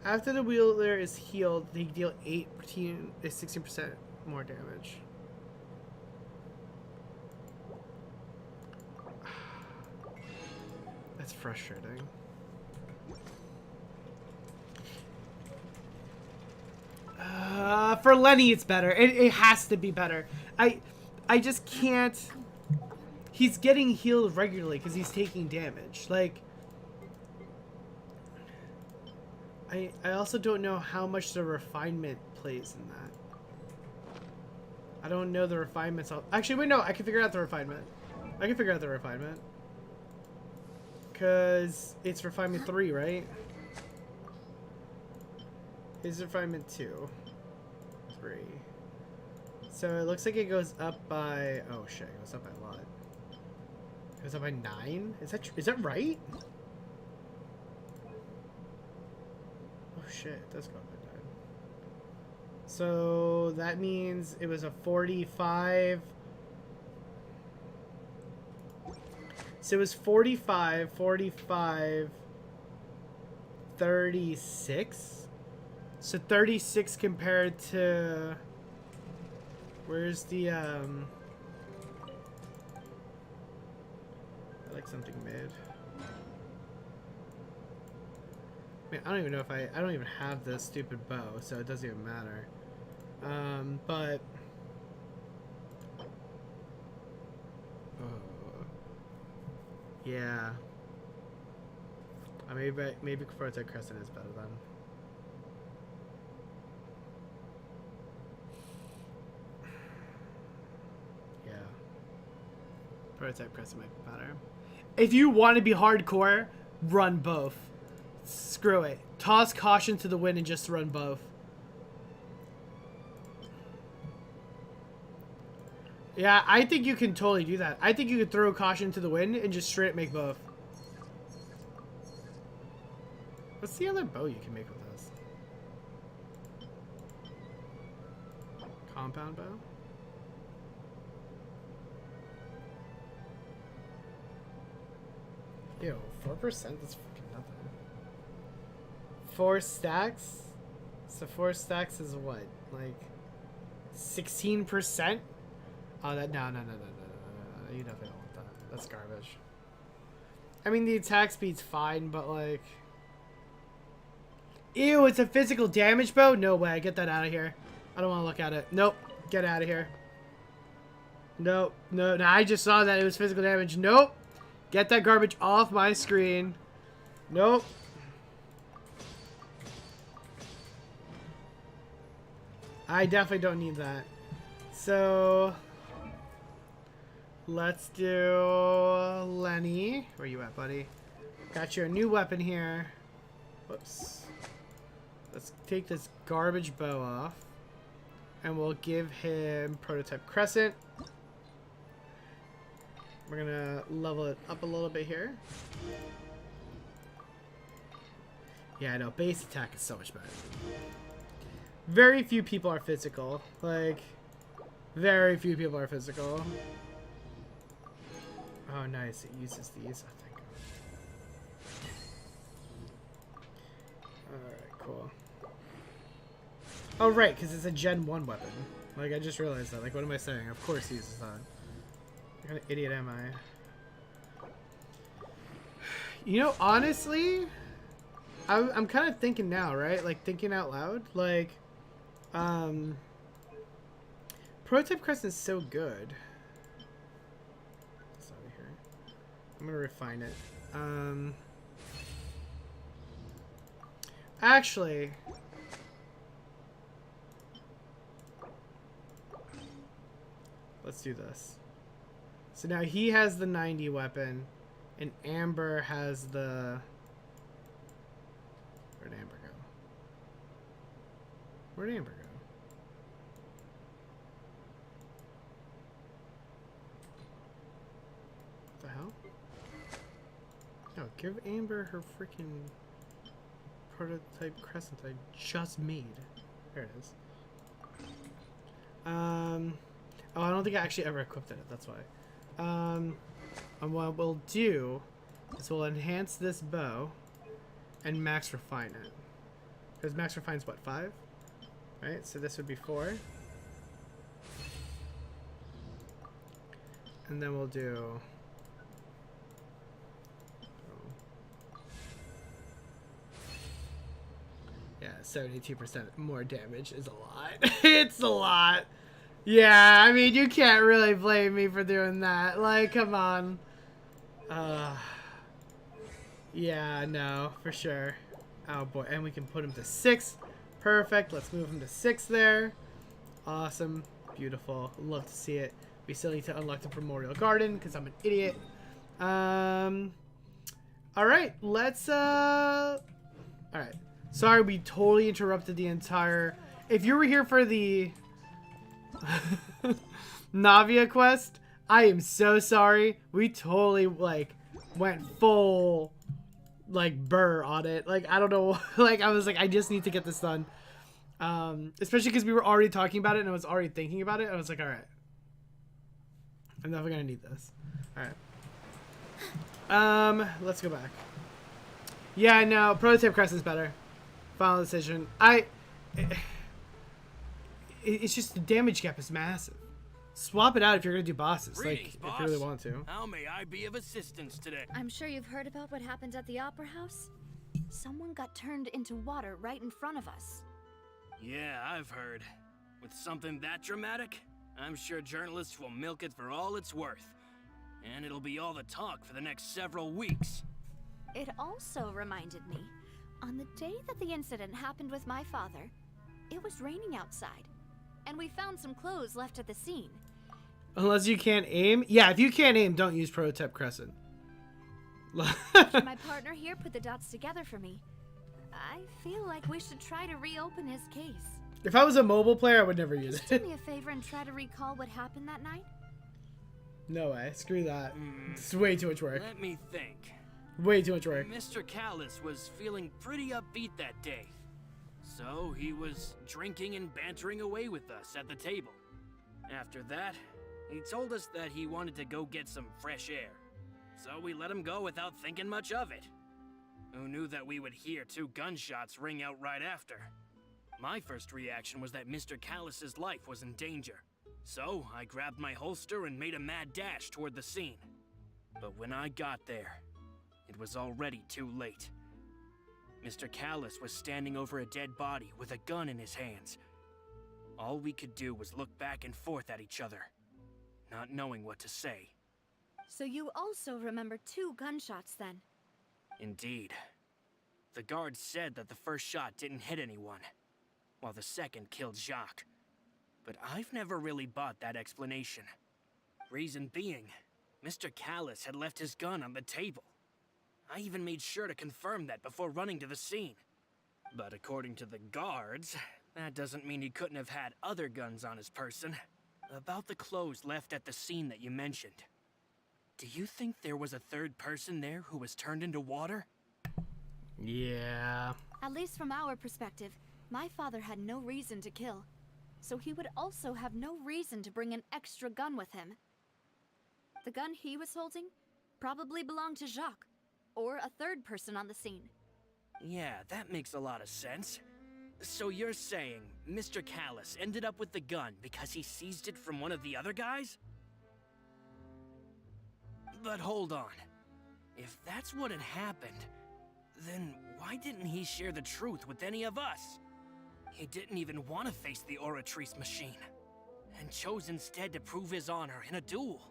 Speaker 1: After the wielder is healed, they deal 16% more damage. That's frustrating. For Lyney, it's better. It has to be better. I just can't. He's getting healed regularly because he's taking damage. Like, I also don't know how much the refinement plays in that. I don't know the refinements. Actually, wait, no. I can figure out the refinement. I can figure out the refinement. Because it's refinement 3, right? Is refinement 2. 3. So it looks like it goes up by... Oh shit, it goes up by a lot. It goes up by 9? Is that right? Oh shit, it does go up by 9. So that means it was a 45... So it was 45, 45, 36? So 36 compared to... Where's the, I like something mid. I mean, I don't even know if I don't even have this stupid bow, so it doesn't even matter. But... Yeah. Maybe Prototype Crescent is better then. Yeah. Prototype Crescent might be better. If you want to be hardcore, run both. Screw it. Toss caution to the wind and just run both. Yeah, I think you can totally do that. I think you could throw caution to the wind and just straight make both. What's the other bow you can make with this? Compound bow? Ew, 4%? That's fucking nothing. 4 stacks? So 4 stacks is what? Like 16%? Oh, that no. You definitely don't want that. That's garbage. I mean, the attack speed's fine, but like... Ew, it's a physical damage bow? No way. Get that out of here. I don't want to look at it. Nope. Get out of here. Nope. No, I just saw that it was physical damage. Nope. Get that garbage off my screen. Nope. I definitely don't need that. So... Let's do Lyney. Where you at, buddy? Got you a new weapon here. Whoops. Let's take this garbage bow off. And we'll give him prototype crescent. We're gonna level it up a little bit here. Yeah, I know. Base attack is so much better. Very few people are physical. Like, very few people are physical. Oh, nice. It uses these. Oh, thank God. Alright, cool. Oh, right, because it's a Gen 1 weapon. Like, I just realized that. Like, what am I saying? Of course he uses that. What kind of idiot am I? You know, honestly, I'm kind of thinking now, right? Like, thinking out loud. Like, Prototype Crescent is so good. I'm gonna refine it. Actually, let's do this. So now he has the 90 weapon, and Amber has the... Where'd Amber go? Where'd Amber go? What the hell? No, give Amber her freaking prototype crescent I just made. There it is. Oh, I don't think I actually ever equipped it. That's why. And what we'll do is we'll enhance this bow and max refine it. Because max refine's what, 5? Right, so this would be 4. And then we'll do... Yeah, 72% more damage is a lot. It's a lot. Yeah, I mean, you can't really blame me for doing that. Like, come on. Yeah, no, for sure. Oh, boy. And we can put him to 6. Perfect. Let's move him to 6 there. Awesome. Beautiful. Love to see it. We still need to unlock the Primordial Garden because I'm an idiot. Alright, let's, Alright. Sorry, we totally interrupted the entire... If you were here for the Navia quest, I am so sorry. We totally, like, went full, like, burr on it. Like, I don't know. Like, I was like, I just need to get this done. Especially because we were already talking about it and I was already thinking about it. I was like, alright. I'm definitely gonna need this. Alright. Let's go back. Yeah, no, Prototype Crest is better. Final decision. It's just the damage gap is massive. Swap it out if you're gonna do bosses.
Speaker 12: Greetings,
Speaker 1: like,
Speaker 12: boss.
Speaker 1: if you really want to.
Speaker 12: How may I be of assistance today?
Speaker 2: I'm sure you've heard about what happened at the Opera House. Someone got turned into water right in front of us.
Speaker 12: Yeah, I've heard. With something that dramatic, I'm sure journalists will milk it for all it's worth. And it'll be all the talk for the next several weeks.
Speaker 2: It also reminded me, on the day that the incident happened with my father, it was raining outside, and we found some clothes left at the scene.
Speaker 1: Unless you can't aim? Yeah, if you can't aim, don't use Prototype Crescent.
Speaker 2: After my partner here put the dots together for me, I feel like we should try to reopen his case.
Speaker 1: If I was a mobile player, I would never use
Speaker 2: Just
Speaker 1: it.
Speaker 2: do me a favor and try to recall what happened that night.
Speaker 1: No way. Screw that. It's way too much work.
Speaker 12: Let me think.
Speaker 1: Way too much work.
Speaker 12: Mr. Callus was feeling pretty upbeat that day. So he was drinking and bantering away with us at the table. After that, he told us that he wanted to go get some fresh air. So we let him go without thinking much of it. Who knew that we would hear 2 gunshots ring out right after? My first reaction was that Mr. Callus's life was in danger. So, I grabbed my holster and made a mad dash toward the scene. But when I got there, it was already too late. Mr. Callus was standing over a dead body with a gun in his hands. All we could do was look back and forth at each other, not knowing what to say.
Speaker 2: So you also remember 2 gunshots then?
Speaker 12: Indeed. The guard said that the first shot didn't hit anyone, while the second killed Jacques. But I've never really bought that explanation. Reason being, Mr. Callus had left his gun on the table. I even made sure to confirm that before running to the scene. But according to the guards, that doesn't mean he couldn't have had other guns on his person. About the clothes left at the scene that you mentioned. Do you think there was a third person there who was turned into water?
Speaker 1: Yeah.
Speaker 2: At least from our perspective, my father had no reason to kill. So he would also have no reason to bring an extra gun with him. The gun he was holding probably belonged to Jacques, or a third person on the scene.
Speaker 12: Yeah, that makes a lot of sense. So you're saying Mr. Callus ended up with the gun because he seized it from one of the other guys? But hold on. If that's what had happened, then why didn't he share the truth with any of us? He didn't even want to face the Oratrice machine, and chose instead to prove his honor in a duel.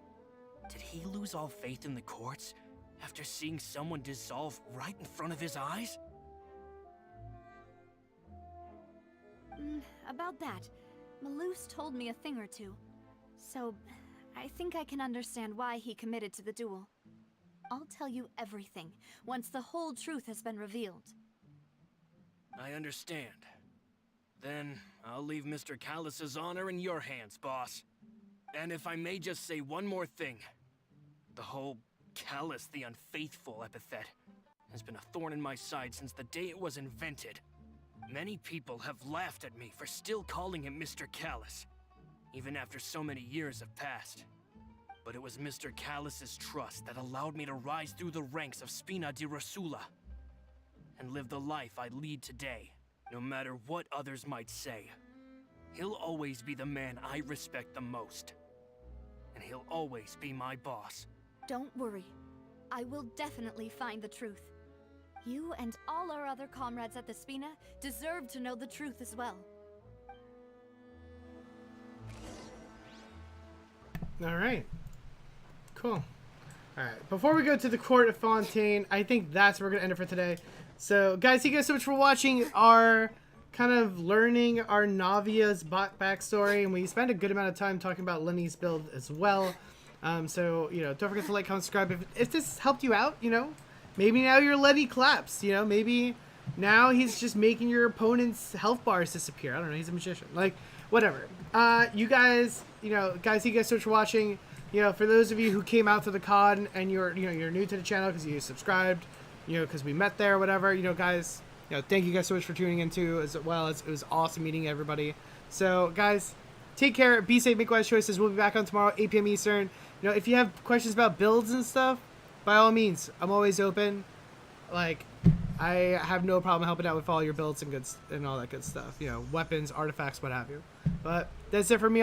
Speaker 12: Did he lose all faith in the courts after seeing someone dissolve right in front of his eyes?
Speaker 2: About that, Malus told me a thing or two. So, I think I can understand why he committed to the duel. I'll tell you everything, once the whole truth has been revealed.
Speaker 12: I understand. Then, I'll leave Mr. Callus's honor in your hands, boss. And if I may just say one more thing. The whole Callus the Unfaithful epithet has been a thorn in my side since the day it was invented. Many people have laughed at me for still calling him Mr. Callus, even after so many years have passed. But it was Mr. Callus's trust that allowed me to rise through the ranks of Spina di Rosula and live the life I lead today, no matter what others might say. He'll always be the man I respect the most, and he'll always be my boss.
Speaker 2: Don't worry. I will definitely find the truth. You and all our other comrades at the Spina deserve to know the truth as well.
Speaker 1: All right. Cool. All right. Before we go to the court of Fontaine, I think that's where we're going to end it for today. So, guys, thank you guys so much for watching our kind of learning our Navia's backstory. And we spent a good amount of time talking about Lyney's build as well. So, you know, don't forget to like, comment, subscribe. If this helped you out, you know, maybe now your Lyney claps, you know, maybe now he's just making your opponent's health bars disappear. I don't know. He's a magician. Like, whatever. You guys, you know, guys, thank you guys so much for watching. You know, for those of you who came out to the con and you're new to the channel because you subscribed, you know, because we met there or whatever, you know, guys, you know, thank you guys so much for tuning in too, as well. It was awesome meeting everybody. So, guys, take care. Be safe. Make wise choices. We'll be back on tomorrow, 8 p.m. Eastern. You know, if you have questions about builds and stuff, by all means, I'm always open. Like, I have no problem helping out with all your builds and all that good stuff. You know, weapons, artifacts, what have you. But that's it for me.